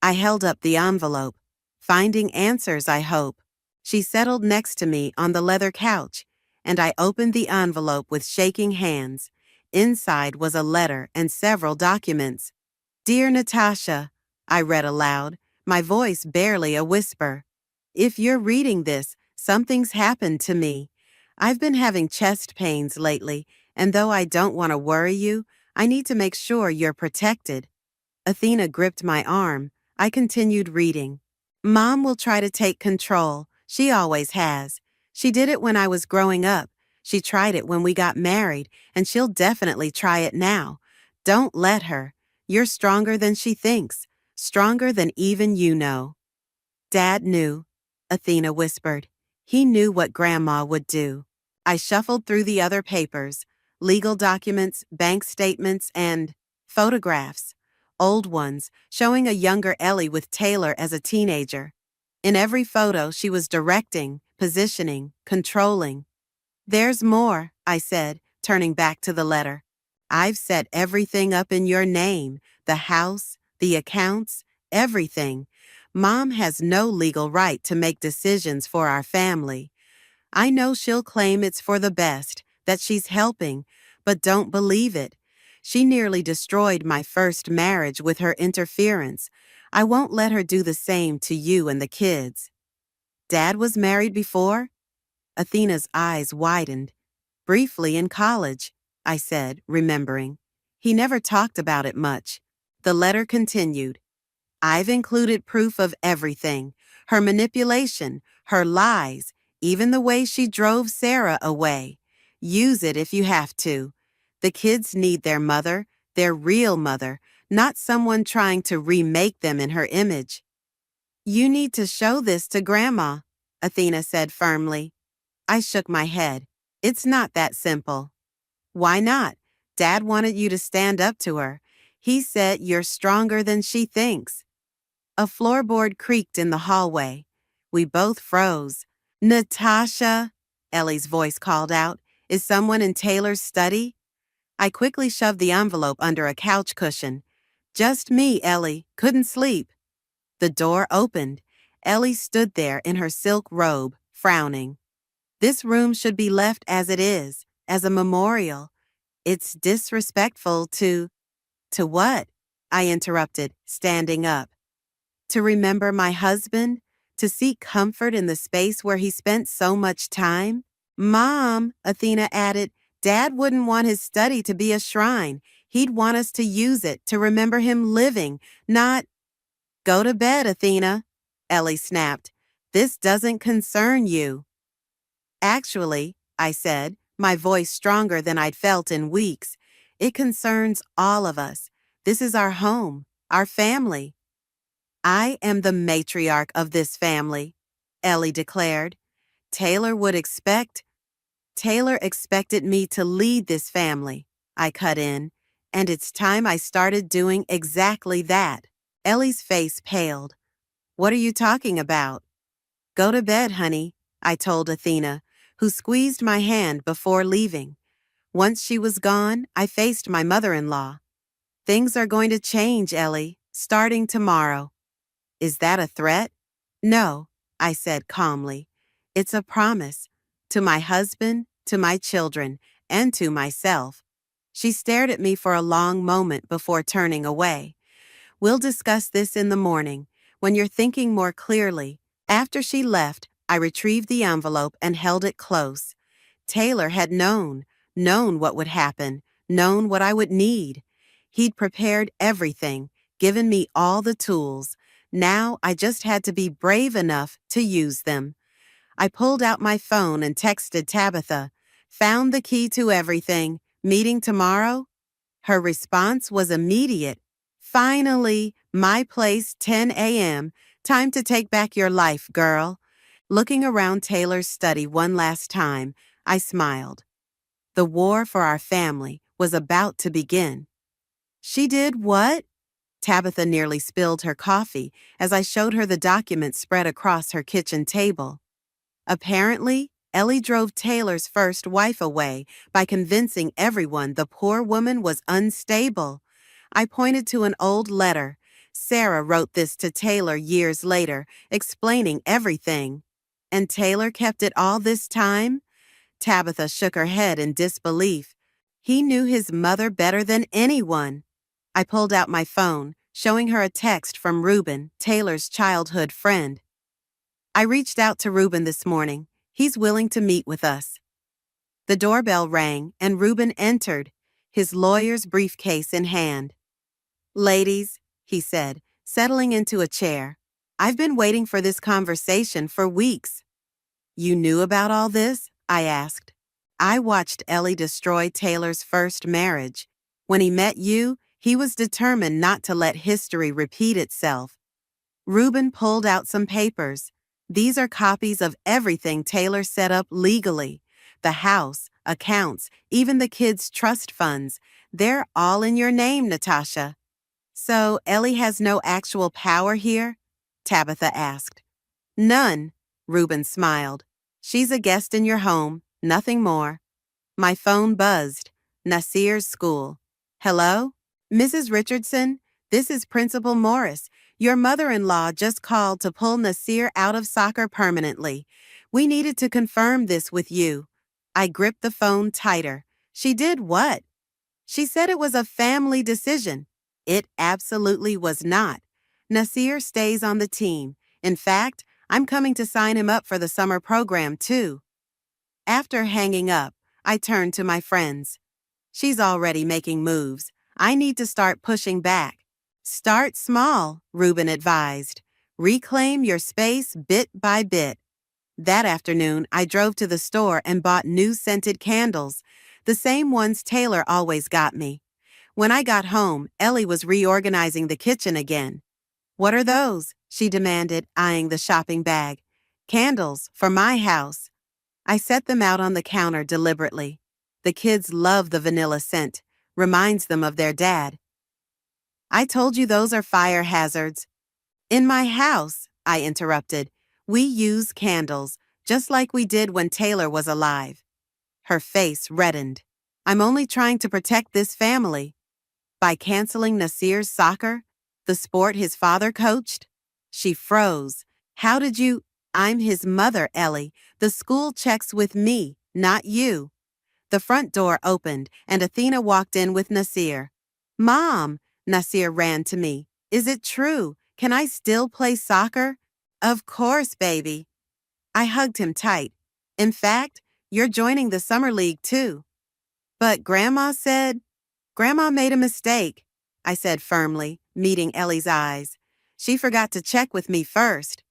I held up the envelope. Finding answers, I hope. She settled next to me on the leather couch, and I opened the envelope with shaking hands. Inside was a letter and several documents. Dear Natasha, I read aloud, my voice barely a whisper. If you're reading this, something's happened to me. I've been having chest pains lately, and though I don't want to worry you, I need to make sure you're protected. Athena gripped my arm. I continued reading. Mom will try to take control. She always has. She did it when I was growing up. She tried it when we got married, and she'll definitely try it now. Don't let her. You're stronger than she thinks, stronger than even you know. Dad knew, Athena whispered. He knew what Grandma would do. I shuffled through the other papers, legal documents, bank statements, and photographs. Old ones, showing a younger Ellie with Taylor as a teenager. In every photo, she was directing, positioning, controlling. There's more, I said, turning back to the letter. I've set everything up in your name, the house, the accounts, everything. Mom has no legal right to make decisions for our family. I know she'll claim it's for the best, that she's helping, but don't believe it. She nearly destroyed my first marriage with her interference. I won't let her do the same to you and the kids. Dad was married before? Athena's eyes widened. Briefly in college, I said, remembering. He never talked about it much. The letter continued. I've included proof of everything. Her manipulation, her lies, even the way she drove Sarah away. Use it if you have to. The kids need their mother, their real mother, not someone trying to remake them in her image. You need to show this to Grandma, Athena said firmly. I shook my head. It's not that simple. Why not? Dad wanted you to stand up to her. He said you're stronger than she thinks. A floorboard creaked in the hallway. We both froze. Natasha, Ellie's voice called out. Is someone in Taylor's study? I quickly shoved the envelope under a couch cushion. Just me, Ellie. Couldn't sleep. The door opened. Ellie stood there in her silk robe, frowning. This room should be left as it is, as a memorial. It's disrespectful to... To what? I interrupted, standing up. To remember my husband? To seek comfort in the space where he spent so much time? Mom, Athena added, Dad wouldn't want his study to be a shrine. He'd want us to use it to remember him living, not... Go to bed, Athena, Ellie snapped. This doesn't concern you. Actually, I said, my voice stronger than I'd felt in weeks, it concerns all of us. This is our home, our family. I am the matriarch of this family, Ellie declared. Taylor expected me to lead this family, I cut in, and it's time I started doing exactly that. Ellie's face paled. What are you talking about? Go to bed, honey, I told Athena, who squeezed my hand before leaving. Once she was gone, I faced my mother-in-law. Things are going to change, Ellie, starting tomorrow. Is that a threat? No, I said calmly. It's a promise. To my husband, to my children, and to myself. She stared at me for a long moment before turning away. We'll discuss this in the morning, when you're thinking more clearly. After she left, I retrieved the envelope and held it close. Taylor had known what would happen, known what I would need. He'd prepared everything, given me all the tools. Now I just had to be brave enough to use them. I pulled out my phone and texted Tabitha. Found the key to everything. Meeting tomorrow? Her response was immediate. Finally, my place, 10 a.m. Time to take back your life, girl. Looking around Taylor's study one last time, I smiled. The war for our family was about to begin. She did what? Tabitha nearly spilled her coffee as I showed her the document spread across her kitchen table. Apparently, Ellie drove Taylor's first wife away by convincing everyone the poor woman was unstable. I pointed to an old letter. Sarah wrote this to Taylor years later, explaining everything. And Taylor kept it all this time? Tabitha shook her head in disbelief. He knew his mother better than anyone. I pulled out my phone, showing her a text from Ruben, Taylor's childhood friend. I reached out to Ruben this morning. He's willing to meet with us. The doorbell rang and Ruben entered, his lawyer's briefcase in hand. Ladies, he said, settling into a chair. I've been waiting for this conversation for weeks. You knew about all this? I asked. I watched Ellie destroy Taylor's first marriage. When he met you, he was determined not to let history repeat itself. Ruben pulled out some papers. These are copies of everything Taylor set up legally. The house, accounts, even the kids' trust funds. They're all in your name, Natasha. So Ellie has no actual power here? Tabitha asked. None, Ruben smiled. She's a guest in your home, nothing more. My phone buzzed. Nasir's school. Hello? Mrs. Richardson, this is Principal Morris. Your mother-in-law just called to pull Nasir out of soccer permanently. We needed to confirm this with you. I gripped the phone tighter. She did what? She said it was a family decision. It absolutely was not. Nasir stays on the team. In fact, I'm coming to sign him up for the summer program too. After hanging up, I turned to my friends. She's already making moves. I need to start pushing back. Start small, Ruben advised. Reclaim your space bit by bit. That afternoon, I drove to the store and bought new scented candles, the same ones Taylor always got me. When I got home, Ellie was reorganizing the kitchen again. What are those? She demanded, eyeing the shopping bag. Candles, for my house. I set them out on the counter deliberately. The kids love the vanilla scent. Reminds them of their dad. I told you those are fire hazards. In my house, I interrupted, we use candles, just like we did when Taylor was alive. Her face reddened. I'm only trying to protect this family. By canceling Nasir's soccer, the sport his father coached? She froze. How did you? I'm his mother, Ellie. The school checks with me, not you. The front door opened, and Athena walked in with Nasir. Mom, Nasir ran to me. Is it true? Can I still play soccer? Of course, baby. I hugged him tight. In fact, you're joining the summer league too. But Grandma said, Grandma made a mistake, I said firmly, meeting Ellie's eyes. She forgot to check with me first.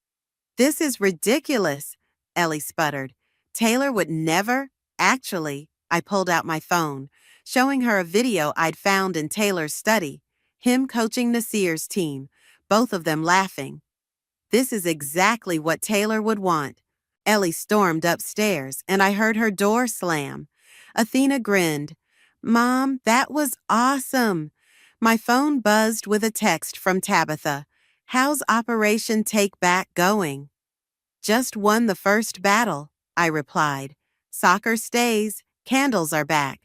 This is ridiculous, Ellie sputtered. Taylor would never, actually. I pulled out my phone, showing her a video I'd found in Taylor's study, him coaching Nasir's team, both of them laughing. This is exactly what Taylor would want. Ellie stormed upstairs, and I heard her door slam. Athena grinned. Mom, that was awesome. My phone buzzed with a text from Tabitha. How's Operation Take Back going? Just won the first battle, I replied. Soccer stays. Candles are back.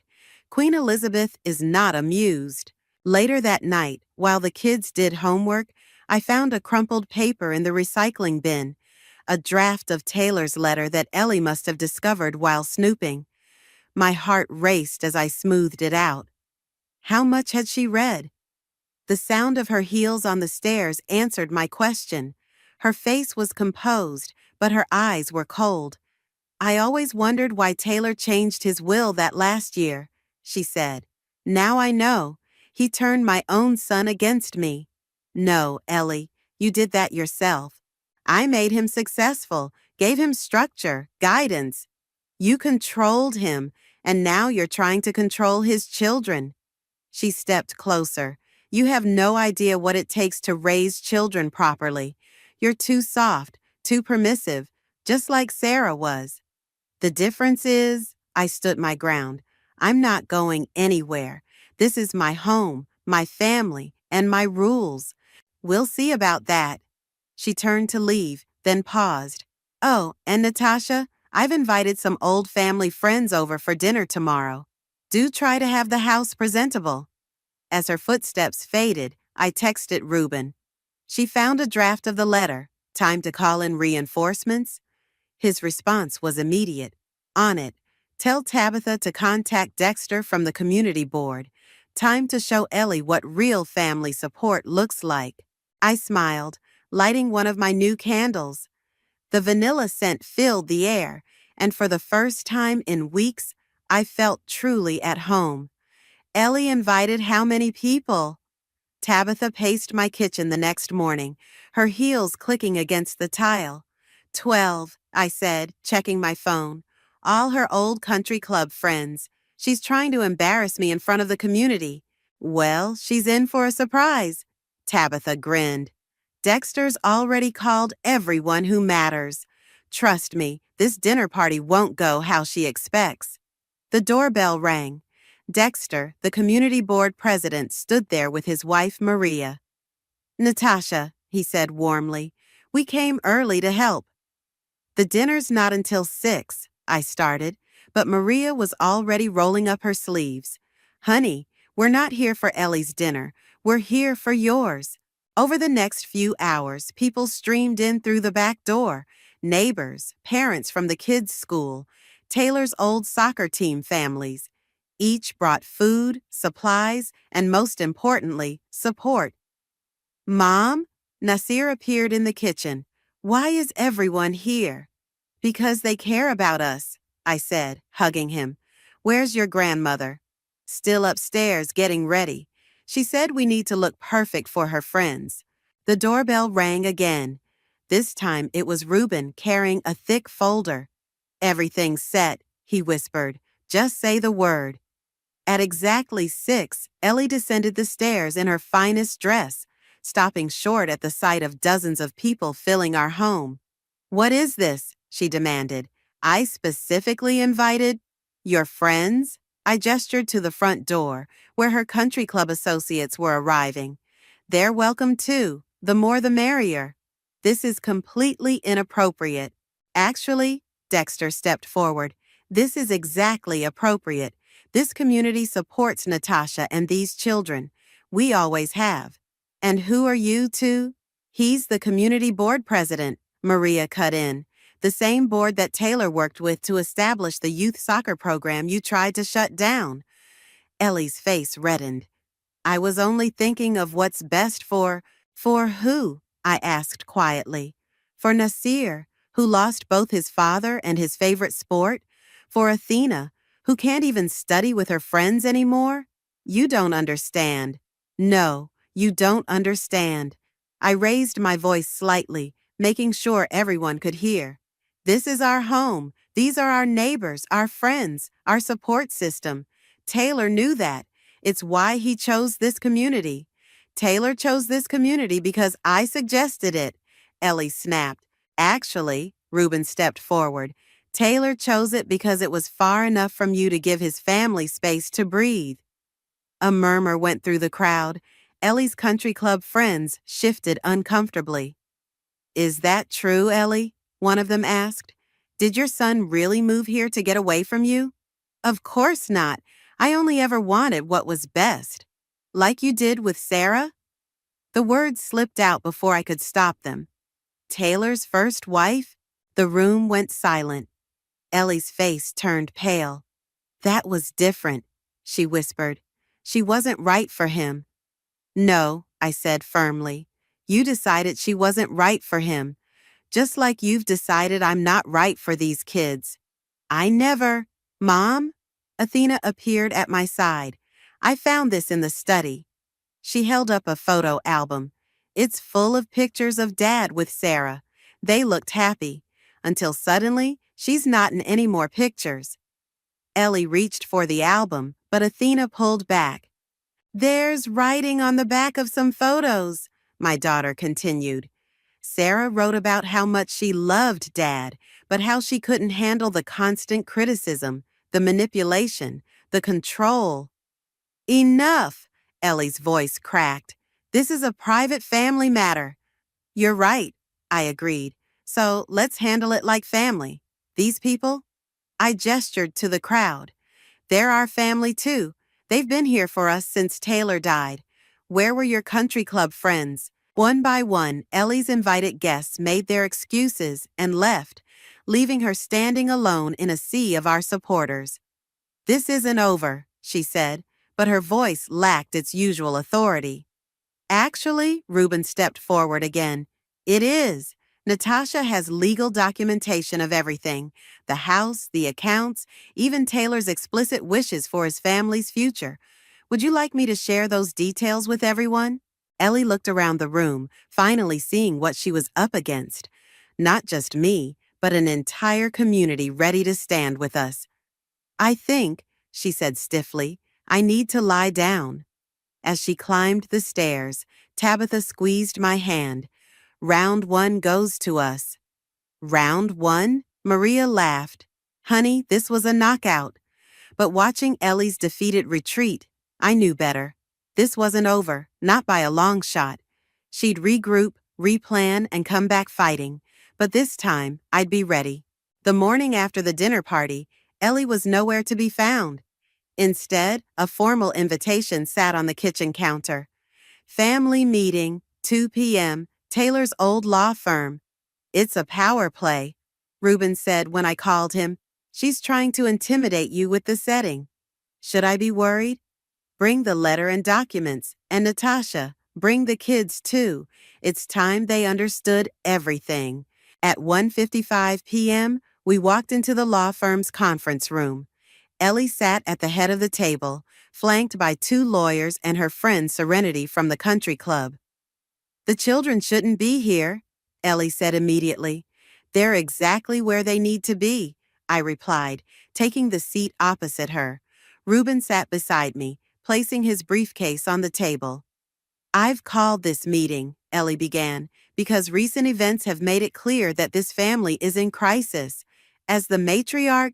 Queen Elizabeth is not amused. Later that night, while the kids did homework, I found a crumpled paper in the recycling bin, a draft of Taylor's letter that Ellie must have discovered while snooping. My heart raced as I smoothed it out. How much had she read? The sound of her heels on the stairs answered my question. Her face was composed, but her eyes were cold. I always wondered why Taylor changed his will that last year, she said. Now I know. He turned my own son against me. No, Ellie, you did that yourself. I made him successful, gave him structure, guidance. You controlled him, and now you're trying to control his children. She stepped closer. You have no idea what it takes to raise children properly. You're too soft, too permissive, just like Sarah was. The difference is, I stood my ground. I'm not going anywhere. This is my home, my family, and my rules. We'll see about that. She turned to leave, then paused. Oh, and Natasha, I've invited some old family friends over for dinner tomorrow. Do try to have the house presentable. As her footsteps faded, I texted Ruben. She found a draft of the letter. Time to call in reinforcements? His response was immediate. On it, tell Tabitha to contact Dexter from the community board. Time to show Ellie what real family support looks like. I smiled, lighting one of my new candles. The vanilla scent filled the air, and for the first time in weeks, I felt truly at home. Ellie invited how many people? Tabitha paced my kitchen the next morning, her heels clicking against the tile. 12, I said, checking my phone. All her old country club friends. She's trying to embarrass me in front of the community. Well, she's in for a surprise. Tabitha grinned. Dexter's already called everyone who matters. Trust me, this dinner party won't go how she expects. The doorbell rang. Dexter, the community board president, stood there with his wife Maria. Natasha, he said warmly, we came early to help. The dinner's not until 6, I started, but Maria was already rolling up her sleeves. Honey, we're not here for Ellie's dinner. We're here for yours. Over the next few hours, people streamed in through the back door. Neighbors, parents from the kids' school, Taylor's old soccer team families. Each brought food, supplies, and most importantly, support. Mom? Nasir appeared in the kitchen. Why is everyone here? Because they care about us, I said, hugging him. Where's your grandmother? Still upstairs, getting ready. She said we need to look perfect for her friends. The doorbell rang again. This time it was Reuben carrying a thick folder. Everything's set, he whispered. Just say the word. At exactly 6, Ellie descended the stairs in her finest dress, stopping short at the sight of dozens of people filling our home. What is this? She demanded. I specifically invited your friends? I gestured to the front door, where her country club associates were arriving. They're welcome too, the more the merrier. This is completely inappropriate. Actually, Dexter stepped forward. This is exactly appropriate. This community supports Natasha and these children. We always have. And who are you two? He's the community board president, Maria cut in. The same board that Taylor worked with to establish the youth soccer program you tried to shut down. Ellie's face reddened. I was only thinking of what's best for who? I asked quietly. For Nasir, who lost both his father and his favorite sport? For Athena, who can't even study with her friends anymore? You don't understand. No, you don't understand. I raised my voice slightly, making sure everyone could hear. This is our home. These are our neighbors, our friends, our support system. Taylor knew that. It's why he chose this community. Taylor chose this community because I suggested it, Ellie snapped. Actually, Reuben stepped forward. Taylor chose it because it was far enough from you to give his family space to breathe. A murmur went through the crowd. Ellie's country club friends shifted uncomfortably. Is that true, Ellie? One of them asked. Did your son really move here to get away from you? Of course not. I only ever wanted what was best. Like you did with Sarah? The words slipped out before I could stop them. Taylor's first wife? The room went silent. Ellie's face turned pale. That was different, she whispered. She wasn't right for him. No, I said firmly. You decided she wasn't right for him. Just like you've decided I'm not right for these kids. I never. Mom? Athena appeared at my side. I found this in the study. She held up a photo album. It's full of pictures of Dad with Sarah. They looked happy. Until suddenly, she's not in any more pictures. Ellie reached for the album, but Athena pulled back. There's writing on the back of some photos, my daughter continued. Sarah wrote about how much she loved Dad, but how she couldn't handle the constant criticism, the manipulation, the control. Enough, Ellie's voice cracked. This is a private family matter. You're right, I agreed. So let's handle it like family. These people? I gestured to the crowd. They're our family too. They've been here for us since Taylor died. Where were your country club friends? One by one, Ellie's invited guests made their excuses and left, leaving her standing alone in a sea of our supporters. This isn't over, she said, but her voice lacked its usual authority. Actually, Reuben stepped forward again. It is. Natasha has legal documentation of everything. The house, the accounts, even Taylor's explicit wishes for his family's future. Would you like me to share those details with everyone? Ellie looked around the room, finally seeing what she was up against. Not just me, but an entire community ready to stand with us. I think, she said stiffly, I need to lie down. As she climbed the stairs, Tabitha squeezed my hand. Round one goes to us. Round one? Maria laughed. Honey, this was a knockout. But watching Ellie's defeated retreat, I knew better. This wasn't over, not by a long shot. She'd regroup, replan, and come back fighting. But this time, I'd be ready. The morning after the dinner party, Ellie was nowhere to be found. Instead, a formal invitation sat on the kitchen counter. Family meeting, 2 p.m., Taylor's old law firm. It's a power play, Reuben said when I called him. She's trying to intimidate you with the setting. Should I be worried? Bring the letter and documents. And Natasha, bring the kids too. It's time they understood everything. At 1:55 p.m., we walked into the law firm's conference room. Ellie sat at the head of the table, flanked by 2 lawyers and her friend Serenity from the country club. The children shouldn't be here, Ellie said immediately. They're exactly where they need to be, I replied, taking the seat opposite her. Reuben sat beside me, placing his briefcase on the table. I've called this meeting, Ellie began, because recent events have made it clear that this family is in crisis. As the matriarch,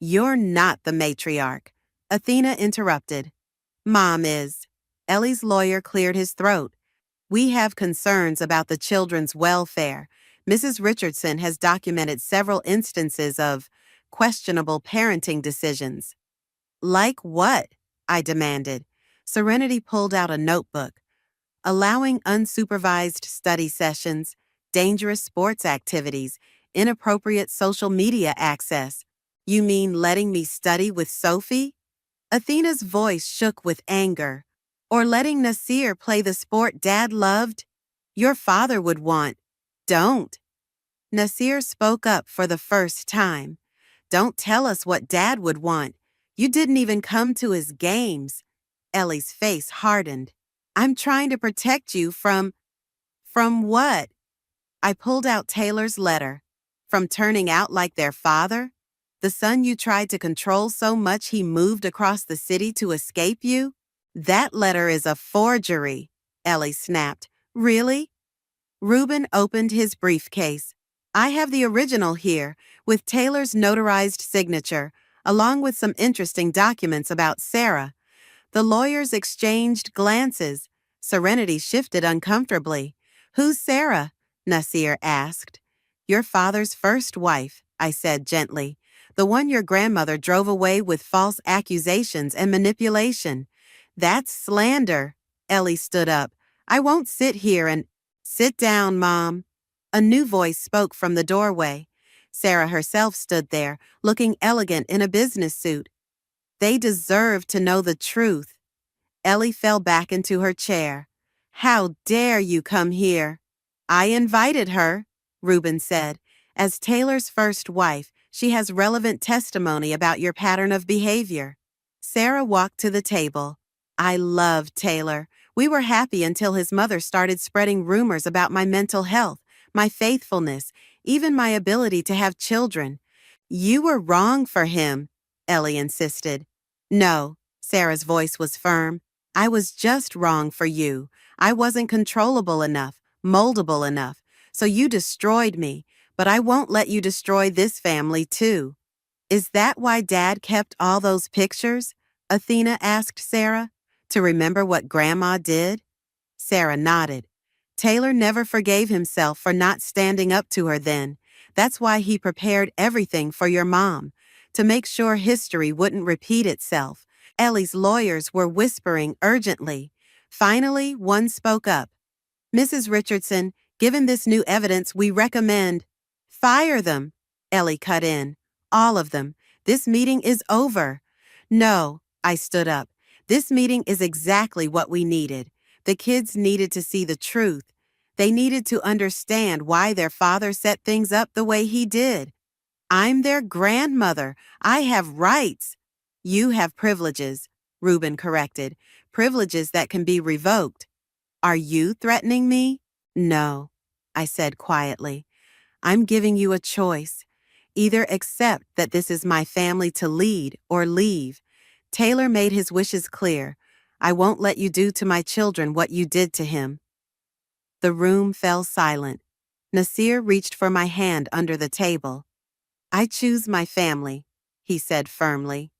You're not the matriarch, Athena interrupted. Mom is. Ellie's lawyer cleared his throat. We have concerns about the children's welfare. Mrs. Richardson has documented several instances of questionable parenting decisions. Like what? I demanded. Serenity pulled out a notebook. Allowing unsupervised study sessions, dangerous sports activities, inappropriate social media access. You mean letting me study with Sophie? Athena's voice shook with anger. Or letting Nasir play the sport Dad loved? Your father would want. Don't. Nasir spoke up for the first time. Don't tell us what Dad would want. You didn't even come to his games. Ellie's face hardened. I'm trying to protect you from what? I pulled out Taylor's letter. From turning out like their father? The son you tried to control so much he moved across the city to escape you? That letter is a forgery, Ellie snapped. Really? Reuben opened his briefcase. I have the original here, with Taylor's notarized signature, along with some interesting documents about Sarah. The lawyers exchanged glances. Serenity shifted uncomfortably. Who's Sarah? Nasir asked. Your father's first wife, I said gently. The one your grandmother drove away with false accusations and manipulation. That's slander. Ellie stood up. I won't sit here and... Sit down, Mom. A new voice spoke from the doorway. Sarah herself stood there, looking elegant in a business suit. They deserve to know the truth. Ellie fell back into her chair. How dare you come here? I invited her, Reuben said. As Taylor's first wife, she has relevant testimony about your pattern of behavior. Sarah walked to the table. I loved Taylor. We were happy until his mother started spreading rumors about my mental health, my faithfulness, even my ability to have children. You were wrong for him, Ellie insisted. No, Sarah's voice was firm. I was just wrong for you. I wasn't controllable enough, moldable enough, so you destroyed me, but I won't let you destroy this family too. Is that why Dad kept all those pictures? Athena asked Sarah. To remember what Grandma did? Sarah nodded. Taylor never forgave himself for not standing up to her then. That's why he prepared everything for your mom, to make sure history wouldn't repeat itself. Ellie's lawyers were whispering urgently. Finally, one spoke up. Mrs. Richardson, given this new evidence, we recommend... Fire them, Ellie cut in. All of them. This meeting is over. No, I stood up. This meeting is exactly what we needed. The kids needed to see the truth. They needed to understand why their father set things up the way he did. I'm their grandmother. I have rights. You have privileges, Reuben corrected. Privileges that can be revoked. Are you threatening me? No, I said quietly. I'm giving you a choice. Either accept that this is my family to lead or leave. Taylor made his wishes clear. I won't let you do to my children what you did to him. The room fell silent. Nasir reached for my hand under the table. I choose my family, he said firmly.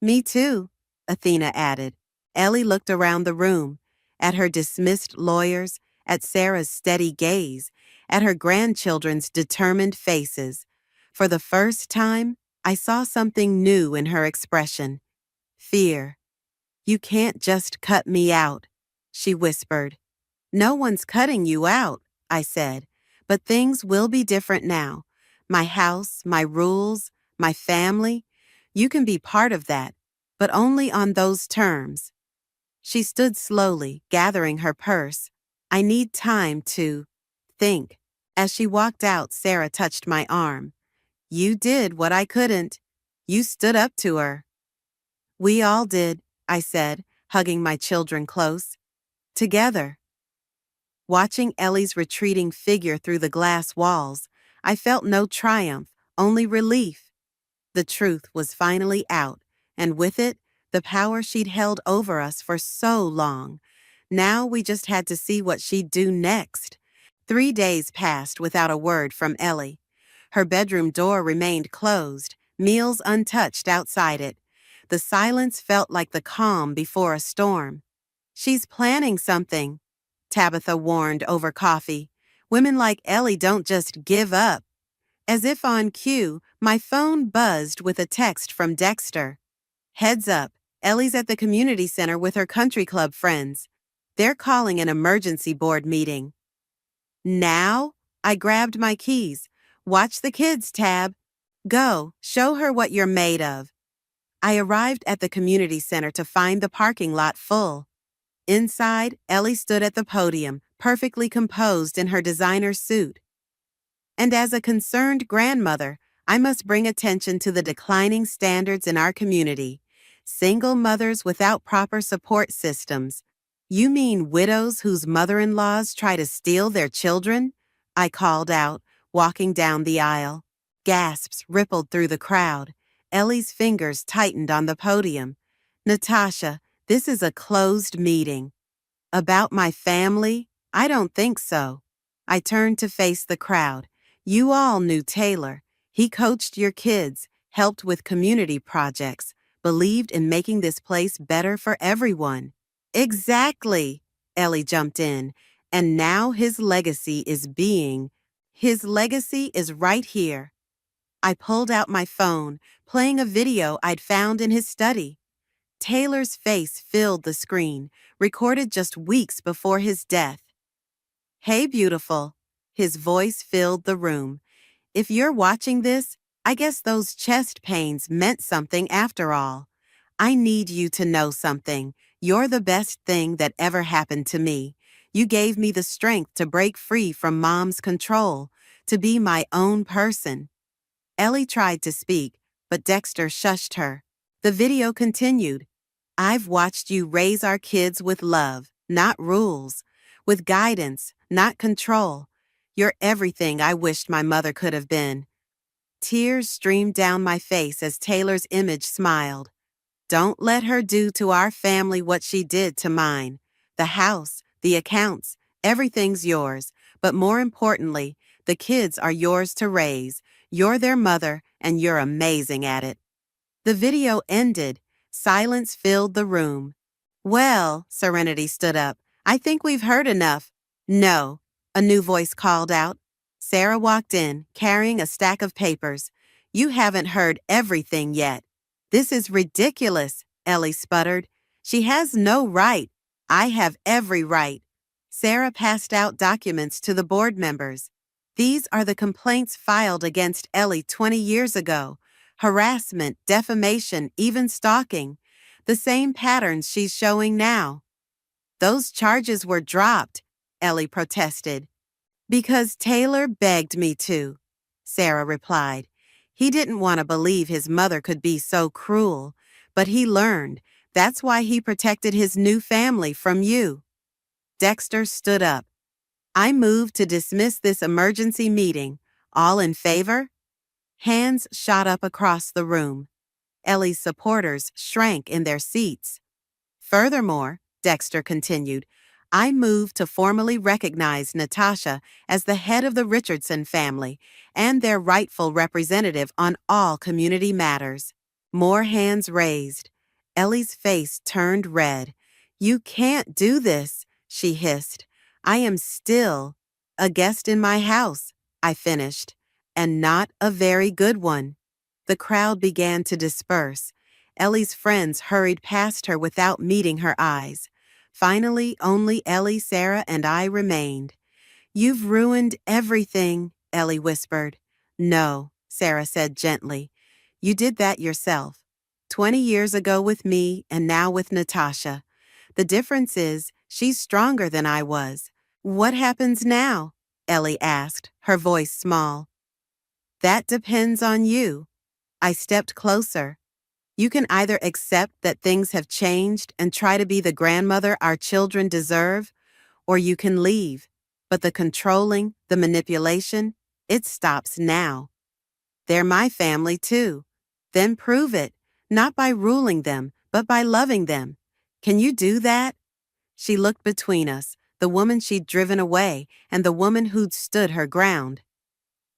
Me too, Athena added. Ellie looked around the room, at her dismissed lawyers, at Sarah's steady gaze, at her grandchildren's determined faces. For the first time, I saw something new in her expression. Fear. You can't just cut me out, she whispered. No one's cutting you out, I said, but things will be different now. My house, my rules, my family. You can be part of that, but only on those terms. She stood slowly, gathering her purse. I need time to think. As she walked out, Sarah touched my arm. You did what I couldn't. You stood up to her. We all did, I said, hugging my children close. Together. Watching Ellie's retreating figure through the glass walls, I felt no triumph, only relief. The truth was finally out, and with it, the power she'd held over us for so long. Now we just had to see what she'd do next. 3 days passed without a word from Ellie. Her bedroom door remained closed, meals untouched outside it. The silence felt like the calm before a storm. She's planning something, Tabitha warned over coffee. Women like Ellie don't just give up. As if on cue, my phone buzzed with a text from Dexter. Heads up, Ellie's at the community center with her country club friends. They're calling an emergency board meeting. Now? I grabbed my keys. Watch the kids, Tab. Go, show her what you're made of. I arrived at the community center to find the parking lot full. Inside, Ellie stood at the podium, perfectly composed in her designer suit. And as a concerned grandmother, I must bring attention to the declining standards in our community. Single mothers without proper support systems. You mean widows whose mother-in-laws try to steal their children? I called out, walking down the aisle. Gasps rippled through the crowd. Ellie's fingers tightened on the podium. Natasha, this is a closed meeting. About my family? I don't think so. I turned to face the crowd. You all knew Taylor. He coached your kids, helped with community projects, believed in making this place better for everyone. Exactly, Ellie jumped in. And now his legacy is right here. I pulled out my phone, playing a video I'd found in his study. Taylor's face filled the screen, recorded just weeks before his death. Hey, beautiful. His voice filled the room. If you're watching this, I guess those chest pains meant something after all. I need you to know something. You're the best thing that ever happened to me. You gave me the strength to break free from Mom's control, to be my own person. Ellie tried to speak, but Dexter shushed her. The video continued. I've watched you raise our kids with love, not rules, with guidance, not control. You're everything I wished my mother could have been. Tears streamed down my face as Taylor's image smiled. Don't let her do to our family what she did to mine. The house, the accounts, everything's yours, but more importantly, the kids are yours to raise. You're their mother, and you're amazing at it. The video ended. Silence filled the room. Well, Serenity stood up. I think we've heard enough. No, a new voice called out. Sarah walked in, carrying a stack of papers. You haven't heard everything yet. This is ridiculous, Ellie sputtered. She has no right. I have every right. Sarah passed out documents to the board members. These are the complaints filed against Ellie 20 years ago. Harassment, defamation, even stalking. The same patterns she's showing now. Those charges were dropped, Ellie protested. Because Taylor begged me to, Sarah replied. He didn't want to believe his mother could be so cruel, but he learned. That's why he protected his new family from you. Dexter stood up. I move to dismiss this emergency meeting. All in favor? Hands shot up across the room. Ellie's supporters shrank in their seats. Furthermore, Dexter continued, I move to formally recognize Natasha as the head of the Richardson family and their rightful representative on all community matters. More hands raised. Ellie's face turned red. You can't do this, she hissed. I am still a guest in my house, I finished, and not a very good one. The crowd began to disperse. Ellie's friends hurried past her without meeting her eyes. Finally, only Ellie, Sarah, and I remained. You've ruined everything, Ellie whispered. No, Sarah said gently. You did that yourself. 20 years ago with me and now with Natasha. The difference is she's stronger than I was. What happens now? Ellie asked, her voice small. That depends on you. I stepped closer. You can either accept that things have changed and try to be the grandmother our children deserve, or you can leave. But the controlling, the manipulation, it stops now. They're my family too. Then prove it, not by ruling them, but by loving them. Can you do that? She looked between us, the woman she'd driven away and the woman who'd stood her ground.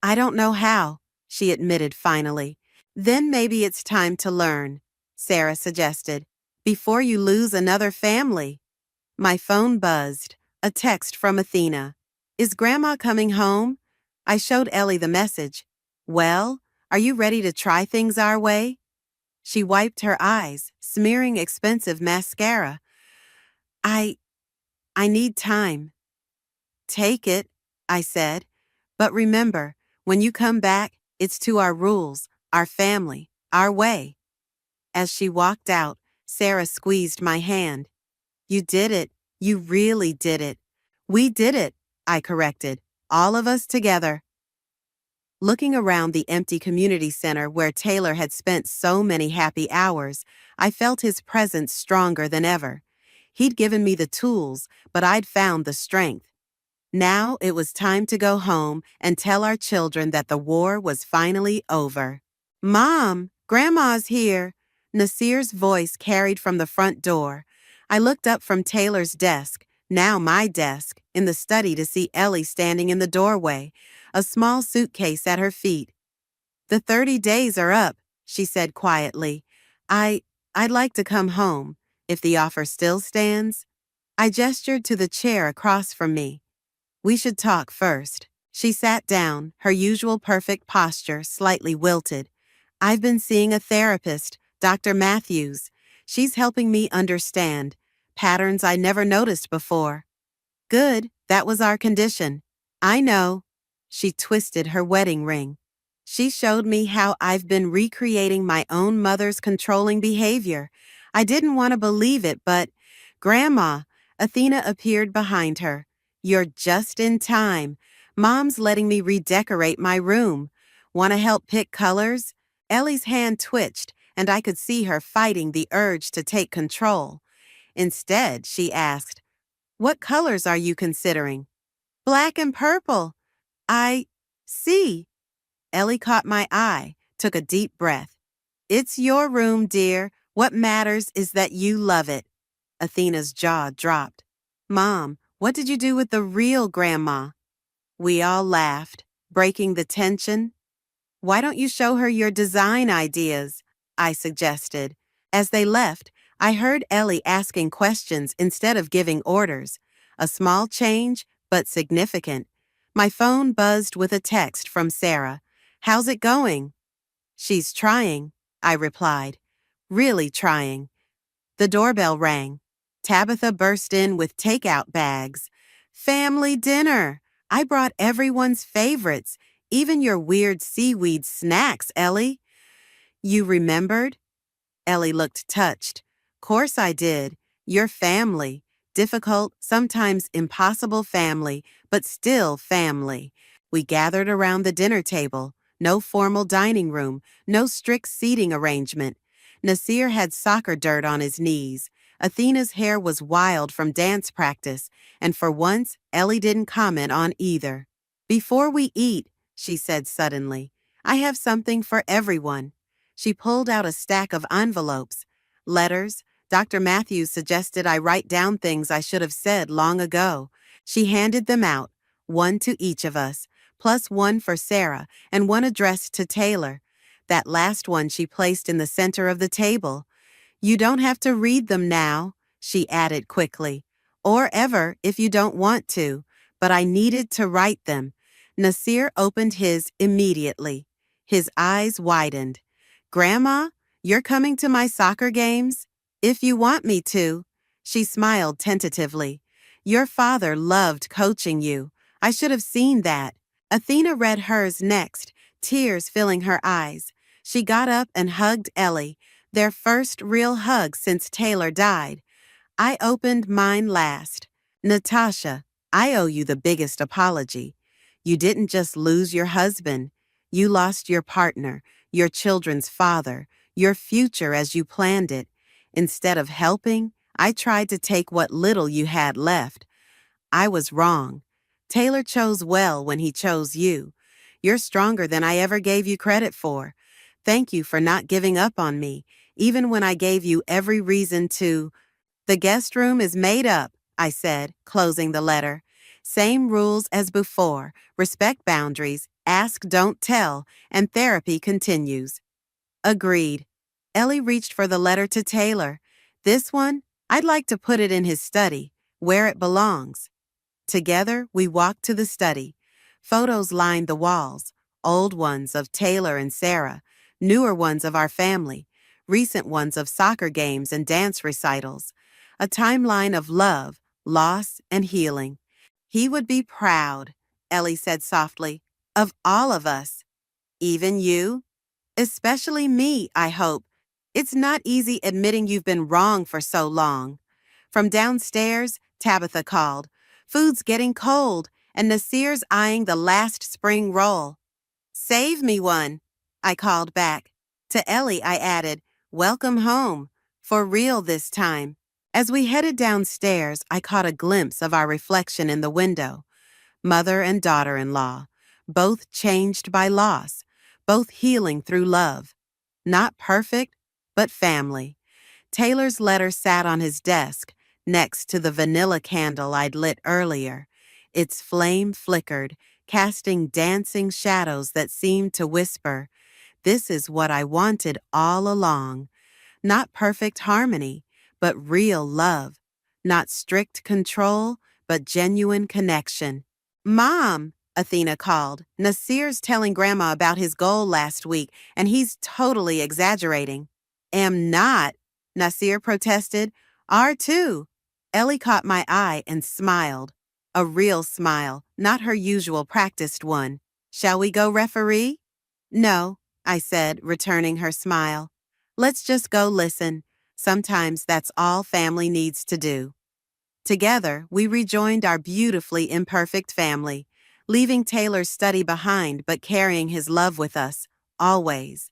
I don't know how, she admitted finally. Then maybe it's time to learn, Sarah suggested, before you lose another family. My phone buzzed, a text from Athena. Is Grandma coming home? I showed Ellie the message. Well, are you ready to try things our way? She wiped her eyes, smearing expensive mascara. I need time. Take it, I said. But remember, when you come back, it's to our rules, our family, our way. As she walked out, Sarah squeezed my hand. You did it. You really did it. We did it, I corrected. All of us together. Looking around the empty community center where Taylor had spent so many happy hours, I felt his presence stronger than ever. He'd given me the tools, but I'd found the strength. Now it was time to go home and tell our children that the war was finally over. Mom, Grandma's here, Nasir's voice carried from the front door. I looked up from Taylor's desk, now my desk, in the study to see Ellie standing in the doorway, a small suitcase at her feet. The 30 days are up, she said quietly. I'd like to come home, if the offer still stands. I gestured to the chair across from me. We should talk first. She sat down, her usual perfect posture slightly wilted. I've been seeing a therapist, Dr. Matthews. She's helping me understand patterns I never noticed before. Good, that was our condition. I know. She twisted her wedding ring. She showed me how I've been recreating my own mother's controlling behavior. I didn't want to believe it, but Grandma, Athena appeared behind her. You're just in time. Mom's letting me redecorate my room. Want to help pick colors? Ellie's hand twitched, and I could see her fighting the urge to take control. Instead, she asked, What colors are you considering? Black and purple. I see. Ellie caught my eye, took a deep breath. It's your room, dear. What matters is that you love it. Athena's jaw dropped. Mom, what did you do with the real Grandma? We all laughed, breaking the tension. Why don't you show her your design ideas? I suggested. As they left, I heard Ellie asking questions instead of giving orders. A small change, but significant. My phone buzzed with a text from Sarah. How's it going? She's trying, I replied. Really trying. The doorbell rang. Tabitha burst in with takeout bags. Family dinner! I brought everyone's favorites, even your weird seaweed snacks, Ellie. You remembered? Ellie looked touched. Course I did. Your family. Difficult, sometimes impossible family, but still family. We gathered around the dinner table. No formal dining room, no strict seating arrangement. Nasir had soccer dirt on his knees. Athena's hair was wild from dance practice, and for once, Ellie didn't comment on either. Before we eat, she said suddenly, I have something for everyone. She pulled out a stack of envelopes. Letters. Dr. Matthews suggested I write down things I should have said long ago. She handed them out, one to each of us, plus one for Sarah and one addressed to Taylor. That last one she placed in the center of the table. You don't have to read them now, she added quickly, or ever if you don't want to, but I needed to write them. Nasir opened his immediately. His eyes widened. Grandma, you're coming to my soccer games? If you want me to. She smiled tentatively. Your father loved coaching you. I should have seen that. Athena read hers next, tears filling her eyes. She got up and hugged Ellie, their first real hug since Taylor died. I opened mine last. Natasha, I owe you the biggest apology. You didn't just lose your husband. You lost your partner, your children's father, your future as you planned it. Instead of helping, I tried to take what little you had left. I was wrong. Taylor chose well when he chose you. You're stronger than I ever gave you credit for. Thank you for not giving up on me, even when I gave you every reason to. The guest room is made up, I said, closing the letter. Same rules as before, respect boundaries, ask, don't tell, and therapy continues. Agreed. Ellie reached for the letter to Taylor. This one, I'd like to put it in his study, where it belongs. Together, we walked to the study. Photos lined the walls, old ones of Taylor and Sarah, newer ones of our family, recent ones of soccer games and dance recitals. A timeline of love, loss, and healing. He would be proud, Ellie said softly, of all of us. Even you? Especially me, I hope. It's not easy admitting you've been wrong for so long. From downstairs, Tabitha called. Food's getting cold, and Nasir's eyeing the last spring roll. Save me one, I called back. To Ellie, I added, welcome home, for real this time. As we headed downstairs, I caught a glimpse of our reflection in the window. Mother and daughter-in-law, both changed by loss, both healing through love. Not perfect, but family. Taylor's letter sat on his desk, next to the vanilla candle I'd lit earlier. Its flame flickered, casting dancing shadows that seemed to whisper, this is what I wanted all along. Not perfect harmony, but real love. Not strict control, but genuine connection. Mom, Athena called. Nasir's telling Grandma about his goal last week, and he's totally exaggerating. Am not, Nasir protested. Are too. Ellie caught my eye and smiled. A real smile, not her usual practiced one. Shall we go referee? No, I said, returning her smile. Let's just go listen. Sometimes that's all family needs to do. Together, we rejoined our beautifully imperfect family, leaving Taylor's study behind but carrying his love with us, always.